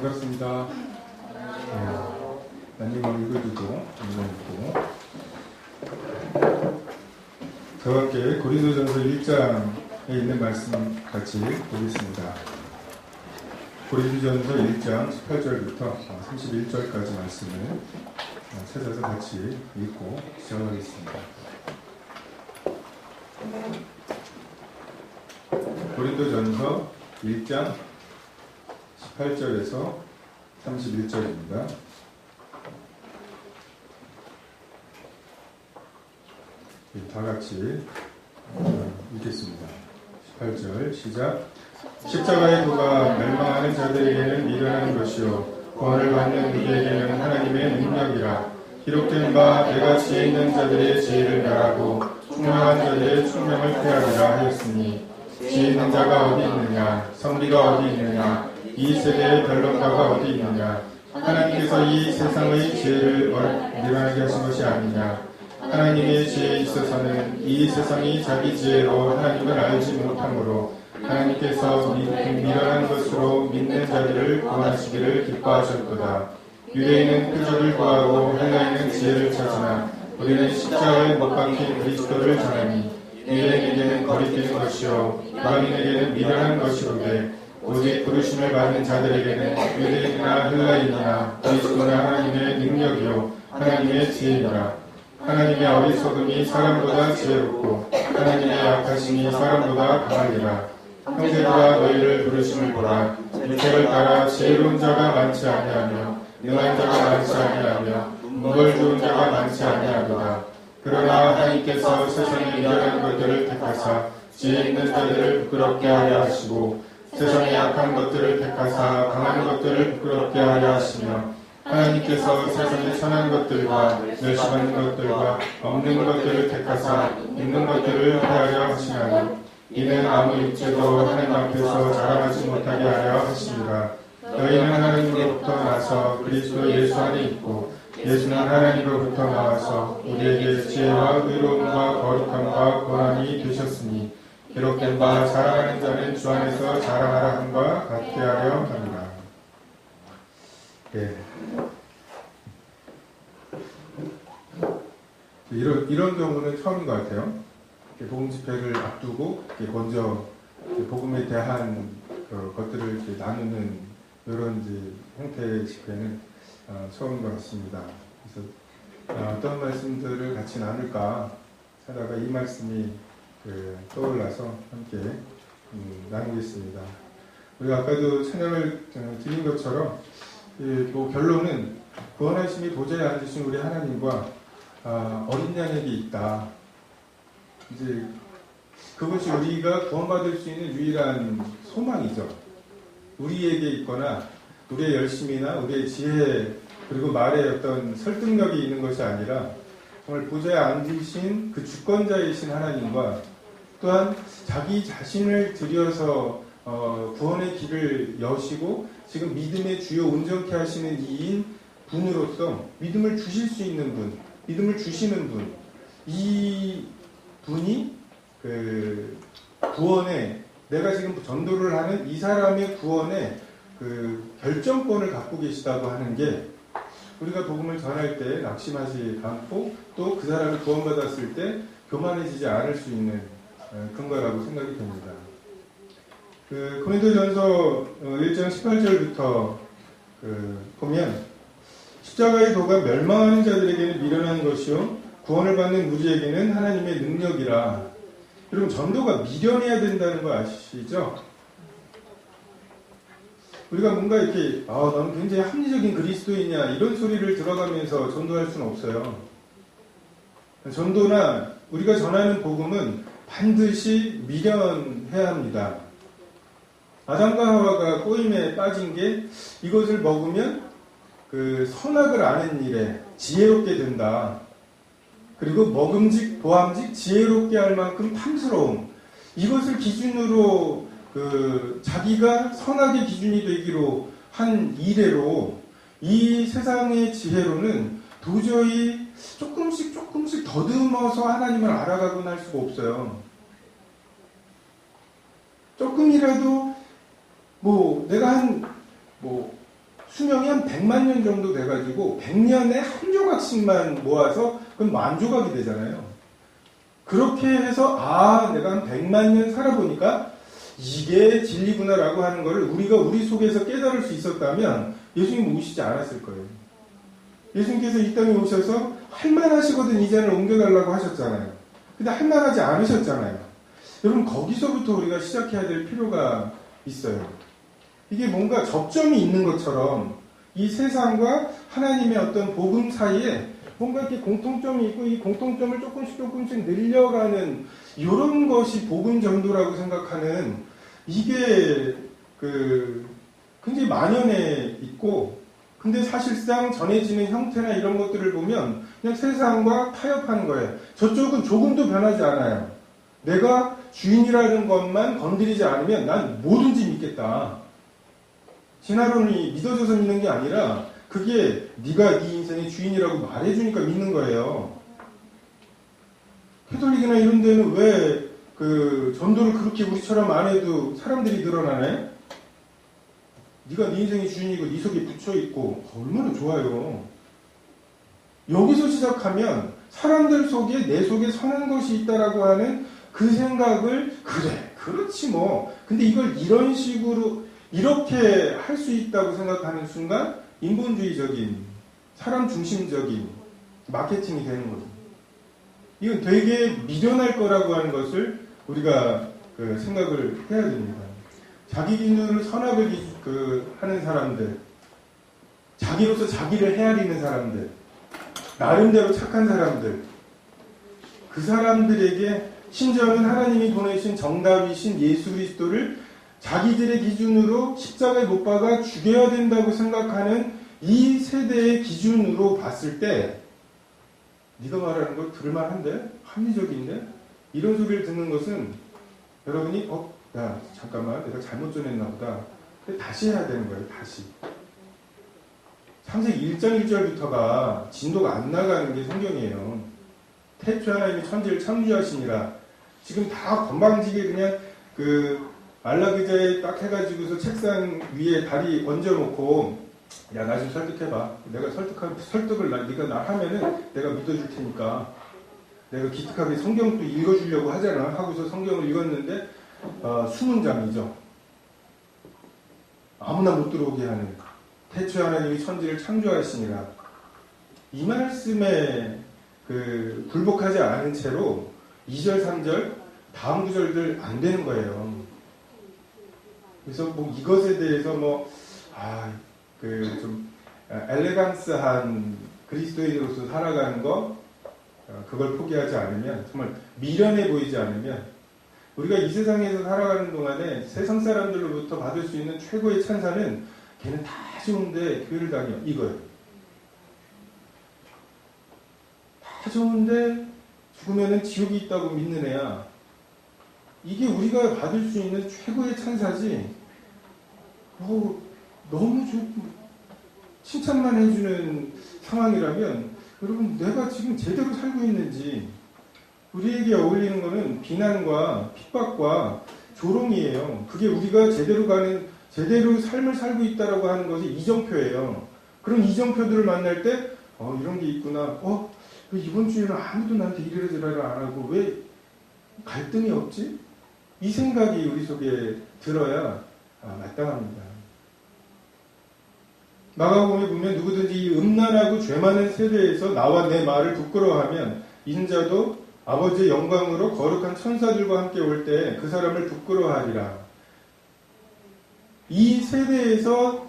반갑습니다. 난임을 읽어주고, 저와 함께 고린도전서 1장에 있는 말씀 같이 보겠습니다. 고린도전서 1장 18절부터 31절까지 말씀을 찾아서 같이 읽고 시작하겠습니다. 고린도전서 1장 18절에서 31절입니다. 다 같이 읽겠습니다. 18절 시작. 십자가의 도가 멸망하는 자들에게는 미련한 것이요 구원을 받는 우리에게는 하나님의 능력이라. 기록된 바 내가 지혜 있는 자들의 지혜를 멸하고 총명한 자들의 총명을 폐하리라 하였으니, 지혜 있는 자가 어디 있느냐, 선비가 어디 있느냐, 이 세대의 변론가가 어디 있느냐. 하나님께서 이 세상의 지혜를 미련하게 하신 것이 아니냐. 하나님의 지혜에 있어서는 이 세상이 자기 지혜로 하나님을 알지 못하므로 하나님께서 미련한 것으로 믿는 자들을 구원하시기를 기뻐하셨도다. 유대인은 표적을 구하고 헬라인은 지혜를 찾으나 우리는 십자가에 못 박힌 그리스도를 전하니, 유대인에게는 거리끼는 것이요 이방인에게는 미련한 것이로되 오직 부르심을 받는 자들에게는 유대인이나 헬라인이나 그리스도나 하나님의 능력이요 하나님의 지혜니라. 하나님의 어리석음이 사람보다 지혜롭고 하나님의 약하심이 사람보다 강하니라. 형제들아 너희를 부르심을 보라. 육체를 따라 지혜로운 자가 많지 아니하며 능한 자가 많지 아니하며 문벌 좋은 자가 많지 아니하도다. 그러나 하나님께서 세상에 미련한 것들을 택하사 지혜 있는 자들을 부끄럽게 하려 하시고, 세상에 약한 것들을 택하사 강한 것들을 부끄럽게 하려 하시며, 하나님께서 세상의 선한 것들과 멸시받는 것들과 없는 것들을 택하사 있는 것들을 하려 하시나니, 이는 아무 육체도 하나님 앞에서 자랑하지 못하게 하려 하십니다. 너희는 하나님으로부터 나서 그리스도 예수 안에 있고, 예수는 하나님으로부터 나와서 우리에게 지혜와 의로움과 거룩함과 권한이 되셨으니, 기록된 바 자랑하는 자는 주 안에서 자랑하라 함과 같게 하려 합니다. 네. 이런 경우는 처음인 것 같아요. 복음 집회를 앞두고 먼저 복음에 대한 것들을 나누는 이런 형태의 집회는 처음인 것 같습니다. 그래서 어떤 말씀들을 같이 나눌까 하다가 이 말씀이 떠올라서 함께 나누겠습니다. 우리가 아까도 찬양을 드린 것처럼 결론은 구원하심이 보좌에 앉으신 우리 하나님과 어린 양에게 있다. 이제 그것이 우리가 구원받을 수 있는 유일한 소망이죠. 우리에게 있거나 우리의 열심이나 우리의 지혜 그리고 말의 어떤 설득력이 있는 것이 아니라 정말 보좌에 앉으신 그 주권자이신 하나님과 또한 자기 자신을 들여서 구원의 길을 여시고 지금 믿음의 주요 온전케 하시는 이인 분으로서 믿음을 주실 수 있는 분, 믿음을 주시는 분, 이 분이 구원에, 내가 지금 전도를 하는 이 사람의 구원에 결정권을 갖고 계시다고 하는 게 우리가 복음을 전할 때 낙심하지 않고 또 그 사람이 구원받았을 때 교만해지지 않을 수 있는 근거라고 생각이 됩니다. 고린도전서 1장 18절부터 보면, 십자가의 도가 멸망하는 자들에게는 미련한 것이요 구원을 받는 우리에게는 하나님의 능력이라. 여러분, 전도가 미련해야 된다는 거 아시죠? 우리가 뭔가 이렇게 너는 굉장히 합리적인 그리스도이냐 이런 소리를 들어가면서 전도할 수는 없어요. 전도나 우리가 전하는 복음은 반드시 미련해야 합니다. 아담과 하와가 꼬임에 빠진 게 이것을 먹으면 선악을 아는 일에 지혜롭게 된다. 그리고 먹음직, 보암직, 지혜롭게 할 만큼 탐스러움. 이것을 기준으로 자기가 선악의 기준이 되기로 한 이래로 이 세상의 지혜로는 도저히 조금씩 더듬어서 하나님을 알아가곤 할 수가 없어요. 조금이라도 내가 수명이 한 100만 년 정도 돼가지고 100년에 한 조각씩만 모아서 그럼 만 조각이 되잖아요. 그렇게 해서 내가 한 100만 년 살아보니까 이게 진리구나라고 하는 걸 우리가 우리 속에서 깨달을 수 있었다면 예수님 오시지 않았을 거예요. 예수님께서 이 땅에 오셔서 할만하시거든 이 잔을 옮겨달라고 하셨잖아요. 근데 할만하지 않으셨잖아요. 여러분 거기서부터 우리가 시작해야 될 필요가 있어요. 이게 뭔가 접점이 있는 것처럼 이 세상과 하나님의 어떤 복음 사이에 뭔가 이렇게 공통점이 있고 이 공통점을 조금씩 늘려가는 이런 것이 복음 전도라고 생각하는 이게 굉장히 만연해 있고 근데 사실상 전해지는 형태나 이런 것들을 보면 그냥 세상과 타협하는 거예요. 저쪽은 조금도 변하지 않아요. 내가 주인이라는 것만 건드리지 않으면 난 뭐든지 믿겠다. 진화론이 믿어져서 믿는 게 아니라 그게 네가 네 인생의 주인이라고 말해주니까 믿는 거예요. 캐톨릭이나 이런 데는 왜 전도를 그렇게 우리처럼 안 해도 사람들이 늘어나네? 네가 네 인생의 주인이고 네 속에 붙여있고 얼마나 좋아요. 여기서 시작하면 사람들 속에 내 속에 선한 것이 있다라고 하는 그 생각을 그렇지 뭐. 근데 이걸 이런 식으로 이렇게 할 수 있다고 생각하는 순간 인본주의적인 사람 중심적인 마케팅이 되는 거죠. 이건 되게 미련할 거라고 하는 것을 우리가 생각을 해야 됩니다. 자기 기준으로 선악을 하는 사람들, 자기로서 자기를 헤아리는 사람들, 나름대로 착한 사람들, 그 사람들에게 심지어는 하나님이 보내신 정답이신 예수 그리스도를 자기들의 기준으로 십자가에 못 박아 죽여야 된다고 생각하는 이 세대의 기준으로 봤을 때 네가 말하는 거 들을만한데? 합리적인데? 이런 소리를 듣는 것은 여러분이 야 잠깐만 내가 잘못 전했나 보다. 근데 다시 해야 되는 거예요. 다시. 창세기 1장 1절부터가 진도가 안 나가는 게 성경이에요. 태초에 하나님이 천지를 창조하시니라. 지금 다 건방지게 그냥 말라기자에 딱 해가지고서 책상 위에 다리 얹어놓고 야 나 좀 설득해봐. 내가 설득을 네가 나 하면은 내가 믿어줄 테니까. 내가 기특하게 성경도 읽어주려고 하잖아. 하고서 성경을 읽었는데 수문장이죠. 아무나 못 들어오게 하는 태초에 하나님이 천지를 창조하시니라. 이 말씀에 굴복하지 않은 채로 2절, 3절 다음 구절들 안 되는 거예요. 그래서 이것에 대해서 좀 엘레강스한 그리스도인으로서 살아가는 거 그걸 포기하지 않으면 정말 미련해 보이지 않으면 우리가 이 세상에서 살아가는 동안에 세상 사람들로부터 받을 수 있는 최고의 찬사는 걔는 다 좋은데 교회를 다녀 이거예요. 다 좋은데 죽으면은 지옥이 있다고 믿는 애야. 이게 우리가 받을 수 있는 최고의 찬사지. 너무 칭찬만 해주는 상황이라면 여러분 내가 지금 제대로 살고 있는지. 우리에게 어울리는 것은 비난과 핍박과 조롱이에요. 그게 우리가 제대로 삶을 살고 있다라고 하는 것이 이정표예요. 그런 이정표들을 만날 때 이런 게 있구나. 왜 이번 주에는 아무도 나한테 이래저래를 안 하고 왜 갈등이 없지? 이 생각이 우리 속에 들어야 마땅합니다. 마가복음에 보면 누구든지 이 음란하고 죄 많은 세대에서 나와 내 말을 부끄러워하면 인자도 아버지의 영광으로 거룩한 천사들과 함께 올 때 그 사람을 부끄러워하리라. 이 세대에서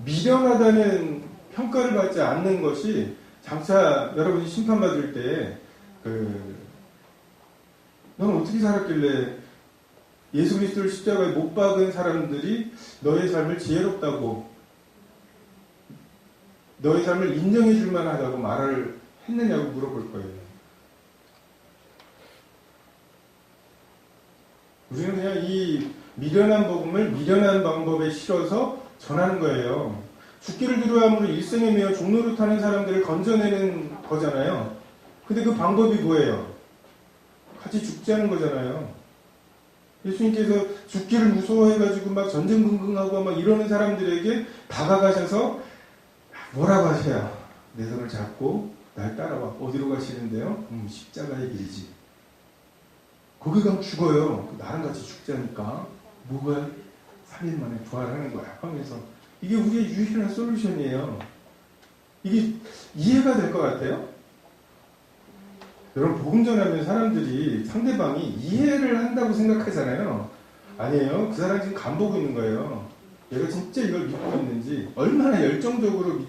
미련하다는 평가를 받지 않는 것이 장차 여러분이 심판받을 때 넌 어떻게 살았길래 예수 그리스도를 십자가에 못 박은 사람들이 너의 삶을 지혜롭다고 너의 삶을 인정해 줄 만하다고 말을 했느냐고 물어볼 거예요. 우리는 그냥 이 미련한 복음을 미련한 방법에 실어서 전하는 거예요. 죽기를 두려워함으로 일생에 매여 종로를 타는 사람들을 건져내는 거잖아요. 근데 그 방법이 뭐예요? 같이 죽지 않은 거잖아요. 예수님께서 죽기를 무서워해가지고 막 전전긍긍하고 막 이러는 사람들에게 다가가셔서 뭐라고 하셔요? 내 손을 잡고 날 따라와. 어디로 가시는데요? 십자가의 길이지. 거기 가면 죽어요. 나랑 같이 죽자니까. 뭐가 3일 만에 부활하는 거야 하면서 이게 우리의 유일한 솔루션이에요. 이게 이해가 될 것 같아요? 여러분 복음 전하면 사람들이 상대방이 이해를 한다고 생각하잖아요. 아니에요. 그 사람 지금 간 보고 있는 거예요. 얘가 진짜 이걸 믿고 있는지, 얼마나 열정적으로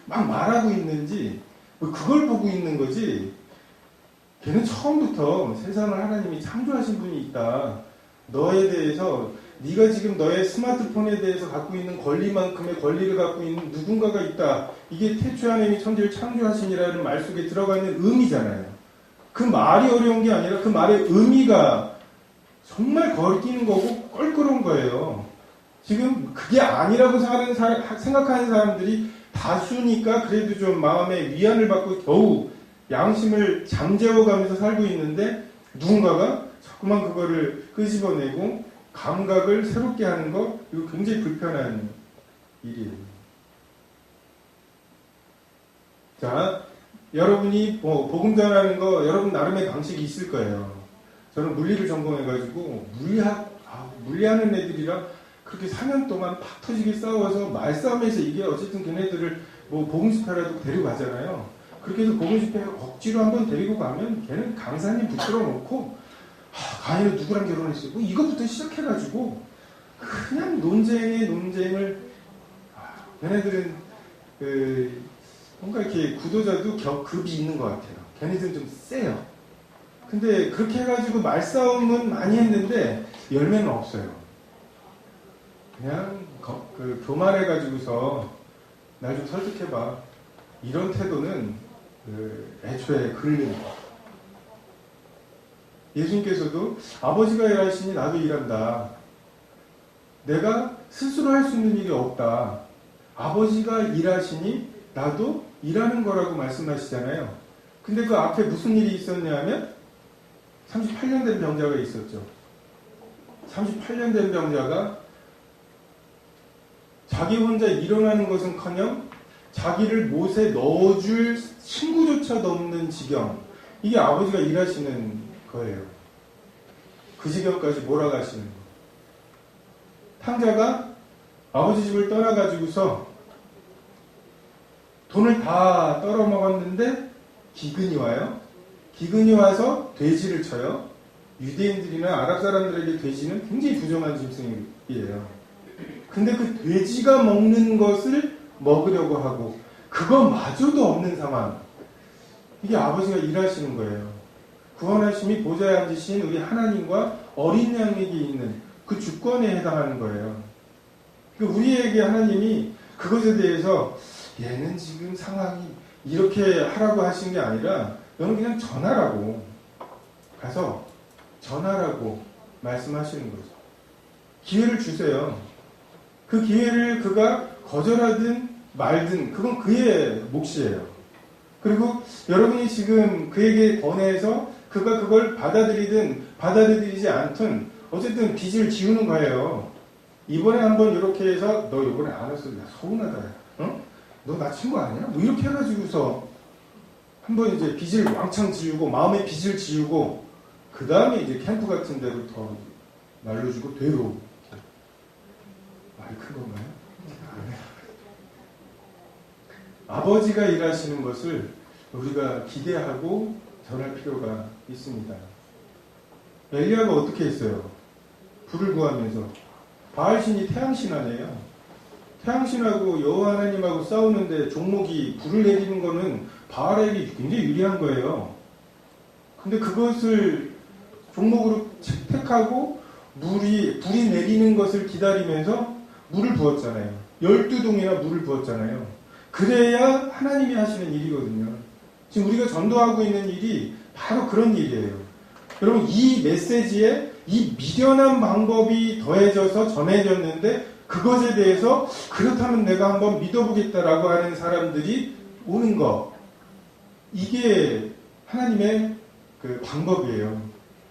막 말하고 있는지, 그걸 보고 있는 거지. 걔는 처음부터 세상을 하나님이 창조하신 분이 있다. 너에 대해서, 네가 지금 너의 스마트폰에 대해서 갖고 있는 권리만큼의 권리를 갖고 있는 누군가가 있다. 이게 태초에 하나님이 천지를 창조하시니라는 말 속에 들어가 있는 의미잖아요. 그 말이 어려운 게 아니라 그 말의 의미가 정말 거리끼는 거고 껄끄러운 거예요. 지금 그게 아니라고 생각하는 사람들이 다수니까 그래도 좀 마음의 위안을 받고 겨우 양심을 잠재워가면서 살고 있는데 누군가가 자꾸만 그거를 끄집어내고 감각을 새롭게 하는 거 이거 굉장히 불편한 일이에요. 자, 여러분이 복음 전하는 거 여러분 나름의 방식이 있을 거예요. 저는 물리를 전공해가지고 물리하는 애들이랑 그렇게 4년 동안 팍 터지게 싸워서 말싸움에서 이게 어쨌든 걔네들을 복음 집회라도 데려가잖아요. 그렇게 해서 복음 집회 억지로 한번 데리고 가면 걔는 강사님 붙들어 놓고 가인은 누구랑 결혼했어요? 이것부터 시작해가지고 그냥 논쟁을 걔네들은 뭔가 이렇게 구도자도 급이 있는 것 같아요. 걔네들은 좀 세요. 근데 그렇게 해가지고 말싸움은 많이 했는데 열매는 없어요. 그냥 교만해가지고서 날 좀 설득해봐. 이런 태도는 애초에 걸리는 거. 예수님께서도 아버지가 일하시니 나도 일한다. 내가 스스로 할 수 있는 일이 없다. 아버지가 일하시니 나도 일하는 거라고 말씀하시잖아요. 근데 그 앞에 무슨 일이 있었냐 하면 38년 된 병자가 있었죠. 38년 된 병자가 자기 혼자 일어나는 것은커녕 자기를 못에 넣어줄 친구조차 없는 지경. 이게 아버지가 일하시는 거예요. 그 지경까지 몰아가시는 거. 탕자가 아버지 집을 떠나가지고서 돈을 다 떨어먹었는데 기근이 와요. 기근이 와서 돼지를 쳐요. 유대인들이나 아랍 사람들에게 돼지는 굉장히 부정한 짐승이에요. 근데 그 돼지가 먹는 것을 먹으려고 하고 그거마저도 없는 상황. 이게 아버지가 일하시는 거예요. 구원하심이 보좌에 앉으신 우리 하나님과 어린 양에게 있는 그 주권에 해당하는 거예요. 우리에게 하나님이 그것에 대해서 얘는 지금 상황이 이렇게 하라고 하신 게 아니라 너는 그냥 전하라고 가서 전하라고 말씀하시는 거죠. 기회를 주세요. 그 기회를 그가 거절하든 말든 그건 그의 몫이에요. 그리고 여러분이 지금 그에게 권해서 그가 그걸 받아들이든 받아들이지 않든 어쨌든 빚을 지우는 거예요. 이번에 한번 이렇게 해서 너 이번에 안 왔어. 야, 서운하다. 응? 너 나 친구 아니야? 이렇게 해가지고서 한번 이제 빚을 왕창 지우고 마음의 빚을 지우고 그 다음에 이제 캠프 같은 데로 더 날려주고 되로 말이 큰 건가요? 아버지가 일하시는 것을 우리가 기대하고 전할 필요가 있습니다. 엘리야가 어떻게 했어요? 불을 구하면서 바알신이 태양신 아니에요. 태양신하고 여호와 하나님하고 싸우는데 종목이 불을 내리는 거는 바알에게 굉장히 유리한 거예요. 근데 그것을 종목으로 채택하고 불이 내리는 것을 기다리면서 물을 부었잖아요. 12동이나 물을 부었잖아요. 그래야 하나님이 하시는 일이거든요. 지금 우리가 전도하고 있는 일이 바로 그런 일이에요. 여러분 이 메시지에 이 미련한 방법이 더해져서 전해졌는데 그것에 대해서 그렇다면 내가 한번 믿어보겠다라고 하는 사람들이 오는 거. 이게 하나님의 그 방법이에요.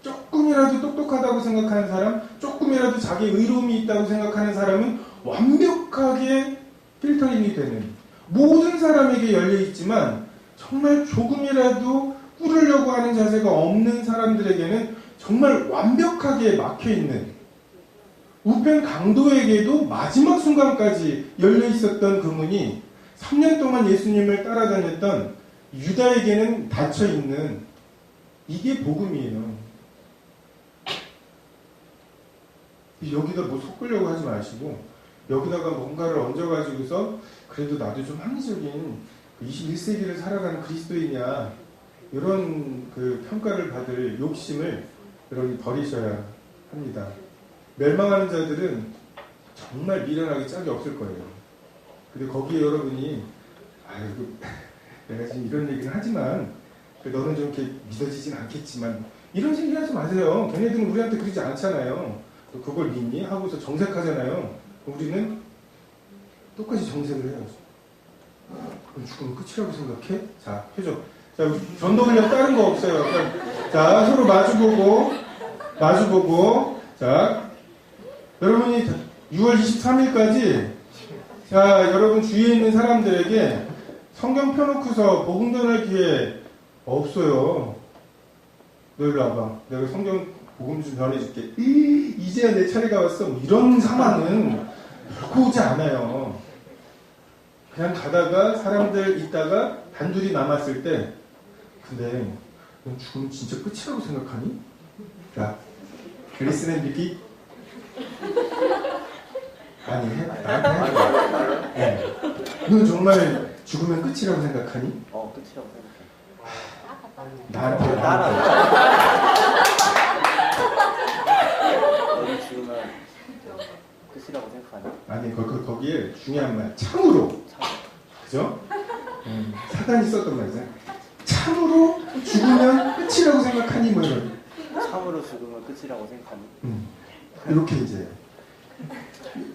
조금 조금이라도 똑똑하다고 생각하는 사람, 조금이라도 자기 의로움이 있다고 생각하는 사람은 완벽하게 필터링이 되는, 모든 사람에게 열려있지만 정말 조금이라도 꾸르려고 하는 자세가 없는 사람들에게는 정말 완벽하게 막혀있는, 우편 강도에게도 마지막 순간까지 열려있었던 그 문이 3년 동안 예수님을 따라다녔던 유다에게는 닫혀있는, 이게 복음이에요. 여기다 뭐 섞으려고 하지 마시고 여기다가 뭔가를 얹어가지고서 그래도 나도 좀 합리적인 21세기를 살아가는 그리스도인이야, 이런 그 평가를 받을 욕심을 여러분이 버리셔야 합니다. 멸망하는 자들은 정말 미련하게 짝이 없을 거예요. 근데 거기에 여러분이 아이고 내가 지금 이런 얘기는 하지만 너는 좀 이렇게 믿어지진 않겠지만 이런 얘기 하지 마세요. 걔네들은 우리한테 그러지 않잖아요. 그걸 믿니? 하고서 정색하잖아요. 우리는 똑같이 정색을 해요. 그럼 죽으면 끝이라고 생각해? 자, 표정. 자, 전도훈련 다른 거 없어요. 자, 서로 마주보고. 자, 여러분이 6월 23일까지, 자, 여러분 주위에 있는 사람들에게 성경 펴놓고서 복음 전할 기회 없어요. 너 일로 와봐. 내가 성경 복음 좀 전해줄게. 이제야 내 차례가 왔어. 뭐 이런 상황은 결코 오지 않아요. 그냥 가다가 사람들 있다가 단둘이 남았을 때, 근데 넌 죽으면 진짜 끝이라고 생각하니? 자, 리슨 앤 리핏. 아니, 나한테 해봐. 네. 넌 정말 죽으면 끝이라고 생각하니? 끝이라고 생각해. 나한테. 너는 죽으면 끝이라고 생각하니? 아니, 거기에 중요한 말, 참으로. 그죠? 사단이 썼던 말이죠. 참으로 죽으면 끝이라고 생각하니? 뭐 이런. 참으로 죽으면 끝이라고 생각하니? 이렇게 이제.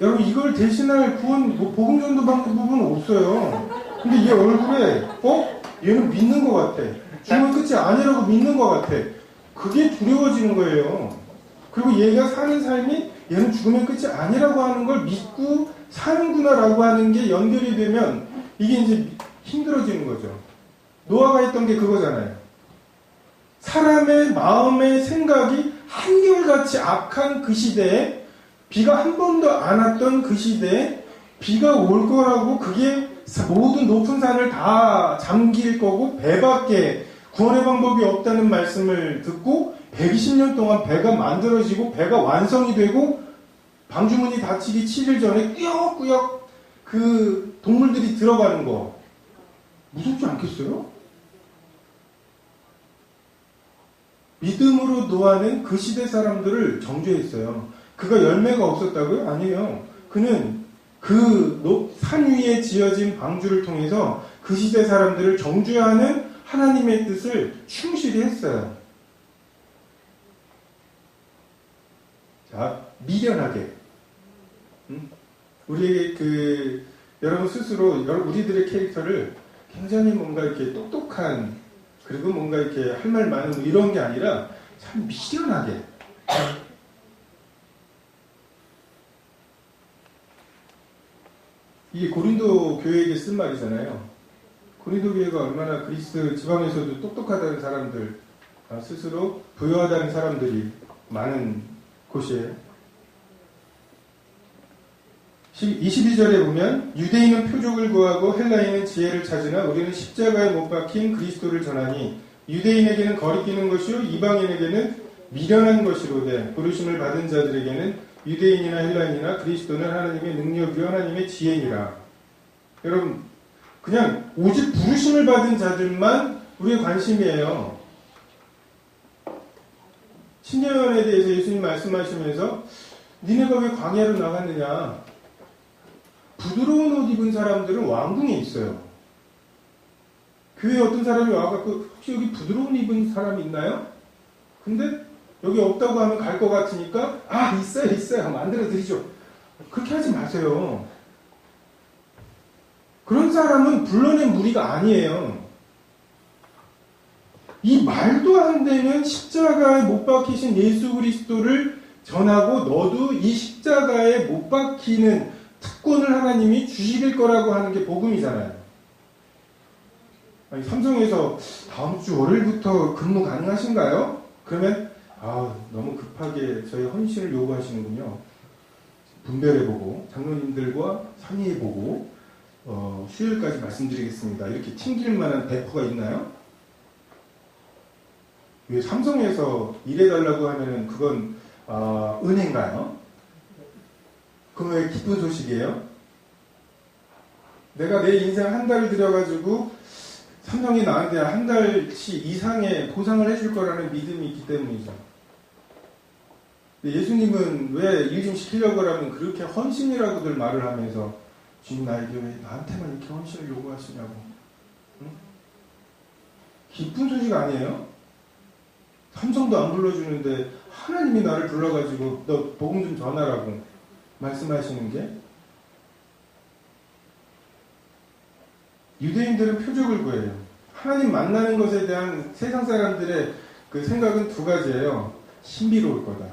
여러분, 이걸 대신할 구원, 복음 전도 방법은 없어요. 근데 얘 얼굴에, 얘는 믿는 것 같아. 죽으면 끝이 아니라고 믿는 것 같아. 그게 두려워지는 거예요. 그리고 얘가 사는 삶이 얘는 죽으면 끝이 아니라고 하는 걸 믿고 사는구나라고 하는 게 연결이 되면 이게 이제 힘들어지는 거죠. 노아가 했던 게 그거잖아요. 사람의 마음의 생각이 한결같이 악한 그 시대에, 비가 한 번도 안 왔던 그 시대에 비가 올 거라고, 그게 모든 높은 산을 다 잠길 거고 배밖에 구원의 방법이 없다는 말씀을 듣고 120년 동안 배가 만들어지고 배가 완성이 되고 방주문이 닫히기 7일 전에 꾸역꾸역 그 동물들이 들어가는 거 무섭지 않겠어요? 믿음으로 노아는 그 시대 사람들을 정죄했어요. 그가 열매가 없었다고요? 아니에요. 그는 그 산 위에 지어진 방주를 통해서 그 시대 사람들을 정죄하는 하나님의 뜻을 충실히 했어요. 자, 미련하게. 우리에게 여러분 스스로 우리들의 캐릭터를 굉장히 뭔가 이렇게 똑똑한, 그리고 뭔가 이렇게 할 말 많은 이런 게 아니라 참 미련하게. 이게 고린도 교회에게 쓴 말이잖아요. 고린도 교회가 얼마나 그리스 지방에서도 똑똑하다는 사람들, 스스로 부유하다는 사람들이 많은 곳이에요. 22절에 보면 유대인은 표적을 구하고 헬라인은 지혜를 찾으나 우리는 십자가에 못 박힌 그리스도를 전하니 유대인에게는 거리끼는 것이요 이방인에게는 미련한 것이로되 부르심을 받은 자들에게는 유대인이나 헬라인이나 그리스도는 하나님의 능력이요 하나님의 지혜니라. 여러분, 그냥 오직 부르심을 받은 자들만 우리의 관심이에요. 신년에 대해서 예수님 말씀하시면서 니네가 왜 광야로 나갔느냐? 부드러운 옷 입은 사람들은 왕궁에 있어요. 교회에 어떤 사람이 와갖고 혹시 여기 부드러운 입은 사람이 있나요? 근데 여기 없다고 하면 갈 것 같으니까 있어요 만들어 드리죠. 그렇게 하지 마세요. 그런 사람은 불러낸 무리가 아니에요. 이 말도 안 되는 십자가에 못 박히신 예수 그리스도를 전하고 너도 이 십자가에 못 박히는 특권을 하나님이 주실 거라고 하는 게 복음이잖아요. 아니, 삼성에서 다음 주 월요일부터 근무 가능하신가요? 그러면 너무 급하게 저희 헌신을 요구하시는군요. 분별해보고 장로님들과 상의해보고 수요일까지 말씀드리겠습니다. 이렇게 튕길 만한 대포가 있나요? 왜 삼성에서 일해달라고 하면은 그건 은혜인가요? 그럼 왜 기쁜 소식이에요? 내가 내 인생 한 달을 들여가지고 삼성이 나한테 한 달치 이상의 보상을 해줄 거라는 믿음이 있기 때문이죠. 예수님은 왜 일 좀 시키려고 하면 그렇게 헌신이라고들 말을 하면서 주님 나에게 왜 나한테만 이렇게 헌신을 요구하시냐고. 응? 기쁜 소식 아니에요? 삼성도 안 불러주는데 하나님이 나를 불러가지고 너 복음 좀 전하라고 말씀하시는 게, 유대인들은 표적을 구해요. 하나님 만나는 것에 대한 세상 사람들의 그 생각은 두 가지예요. 신비로울 거다.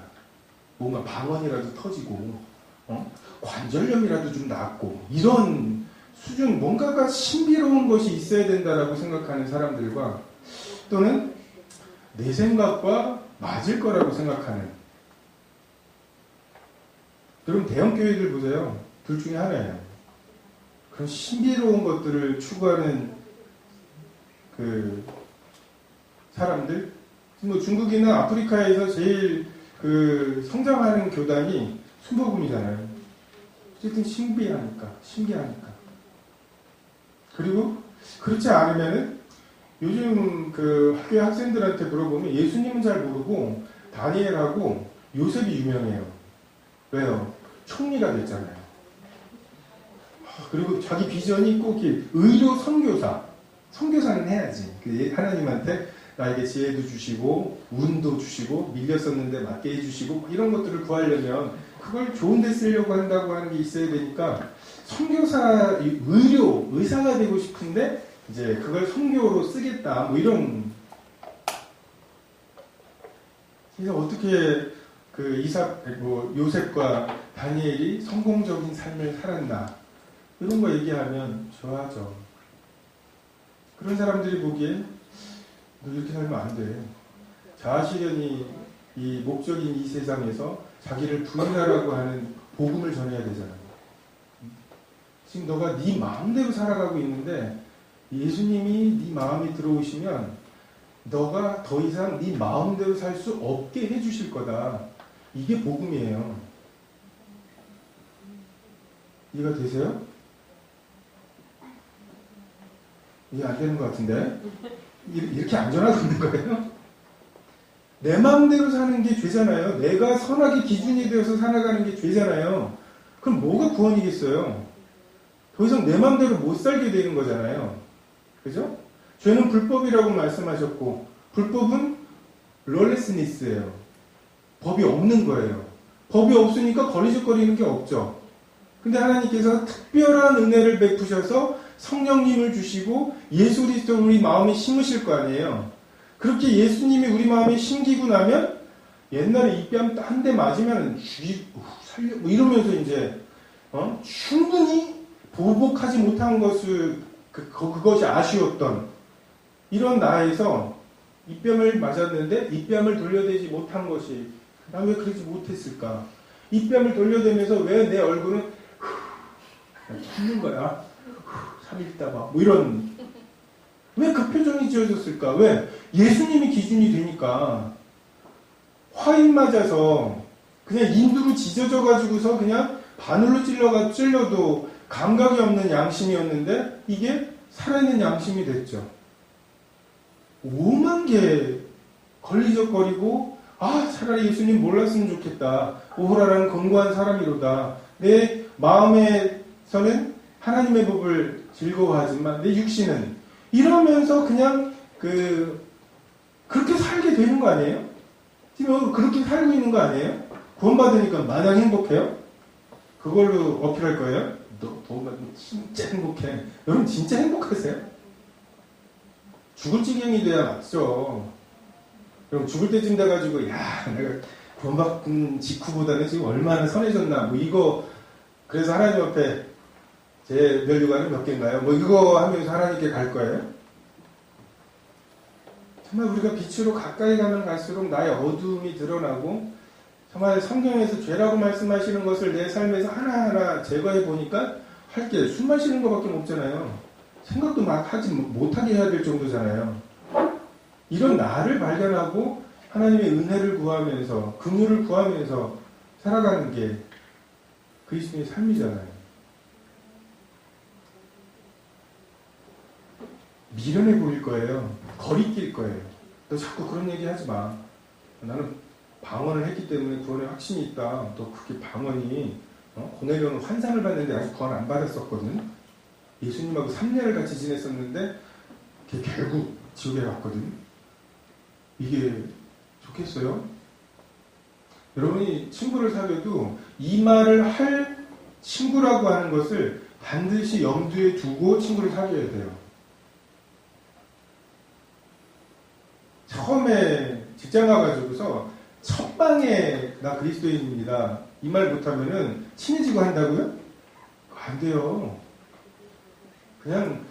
뭔가 방언이라도 터지고 관절염이라도 좀 낫고 이런 수준, 뭔가가 신비로운 것이 있어야 된다라고 생각하는 사람들과, 또는 내 생각과 맞을 거라고 생각하는. 여러분 대형 교회들 보세요. 둘 중에 하나예요. 그런 신비로운 것들을 추구하는 그 사람들, 뭐 중국이나 아프리카에서 제일 그 성장하는 교단이 순복음이잖아요. 어쨌든 신기하니까. 그리고 그렇지 않으면은 요즘 그 학교 학생들한테 물어보면 예수님은 잘 모르고 다니엘하고 요셉이 유명해요. 왜요? 총리가 됐잖아요. 그리고 자기 비전이 꼭 의료 선교사. 선교사는 해야지. 하나님한테 나에게 지혜도 주시고 운도 주시고 밀렸었는데 맞게 해주시고 이런 것들을 구하려면 그걸 좋은 데 쓰려고 한다고 하는 게 있어야 되니까, 선교사, 의사가 되고 싶은데 이제 그걸 선교로 쓰겠다 뭐 이런. 그래서 어떻게 그 요셉과 다니엘이 성공적인 삶을 살았나 이런 거 얘기하면 좋아하죠. 그런 사람들이 보기에 너 이렇게 살면 안 돼. 자아실현이 이 목적인 이 세상에서 자기를 부인하라고 하는 복음을 전해야 되잖아요. 지금 너가 네 마음대로 살아가고 있는데 예수님이 네 마음에 들어오시면 너가 더 이상 네 마음대로 살 수 없게 해주실 거다. 이게 복음이에요. 이해가 되세요? 이해 안 되는 것 같은데? 이렇게 안 전하고 있는 거예요? 내 마음대로 사는 게 죄잖아요. 내가 선악의 기준이 되어서 살아가는 게 죄잖아요. 그럼 뭐가 구원이겠어요? 더 이상 내 마음대로 못 살게 되는 거잖아요. 그죠? 죄는 불법이라고 말씀하셨고, 불법은 롤레스니스예요. 법이 없는 거예요. 법이 없으니까 거리적거리는 게 없죠. 근데 하나님께서 특별한 은혜를 베푸셔서 성령님을 주시고 예수 그리스도를 우리 마음에 심으실 거 아니에요. 그렇게 예수님이 우리 마음에 심기고 나면 옛날에 이 뺨 한 대 맞으면 살려 뭐 이러면서 이제 충분히 보복하지 못한 것을 그것이 아쉬웠던 이런 나에서 이 뺨을 맞았는데 이 뺨을 돌려대지 못한 것이, 난 왜 그러지 못했을까? 이 뺨을 돌려대면서 왜 내 얼굴은 참는 거야? 3일 있다가 뭐 이런, 왜 그 표정이 지어졌을까? 왜? 예수님이 기준이 되니까. 화인 맞아서 그냥 인두로 지져져 가지고서 그냥 바늘로 찔러도 감각이 없는 양심이었는데 이게 살아있는 양심이 됐죠. 5만 개 걸리적거리고 차라리 예수님 몰랐으면 좋겠다. 오호라라는 건고한 사람이로다. 내 마음에서는 하나님의 법을 즐거워하지만 내 육신은 이러면서 그냥 그렇게 살게 되는 거 아니에요? 지금 그렇게 살고 있는 거 아니에요? 구원받으니까 마냥 행복해요? 그걸로 어필할 거예요? 너 구원받으면 진짜 행복해. 여러분 진짜 행복하세요? 죽을 지경이 돼야 맞죠. 그럼 죽을 때쯤 돼가지고 야 내가 구원받은 직후보다는 지금 얼마나 선해졌나 뭐 이거 그래서 하나님 앞에 제 면류관은 몇 개인가요? 뭐 이거 하면서 하나님께 갈 거예요? 정말 우리가 빛으로 가까이 가면 갈수록 나의 어두움이 드러나고 정말 성경에서 죄라고 말씀하시는 것을 내 삶에서 하나하나 제거해 보니까 할 게 술 마시는 것밖에 없잖아요. 생각도 막 하지 못하게 해야 될 정도잖아요. 이런 나를 발견하고 하나님의 은혜를 구하면서 긍휼을 구하면서 살아가는 게 그리스도의 삶이잖아요. 미련해 보일 거예요. 거리낄 거예요. 너 자꾸 그런 얘기 하지 마. 나는 방언을 했기 때문에 구원에 확신이 있다. 또 그게 방언이 고넬료는 환상을 봤는데 아직 구원 안 받았었거든. 예수님하고 3년을 같이 지냈었는데 결국 지옥에 갔거든. 이게 좋겠어요? 여러분이 친구를 사귀어도 이 말을 할 친구라고 하는 것을 반드시 염두에 두고 친구를 사귀어야 돼요. 처음에 직장 가가지고서 첫 방에 나 그리스도인입니다. 이 말 못하면은 친해지고 한다고요? 안 돼요. 그냥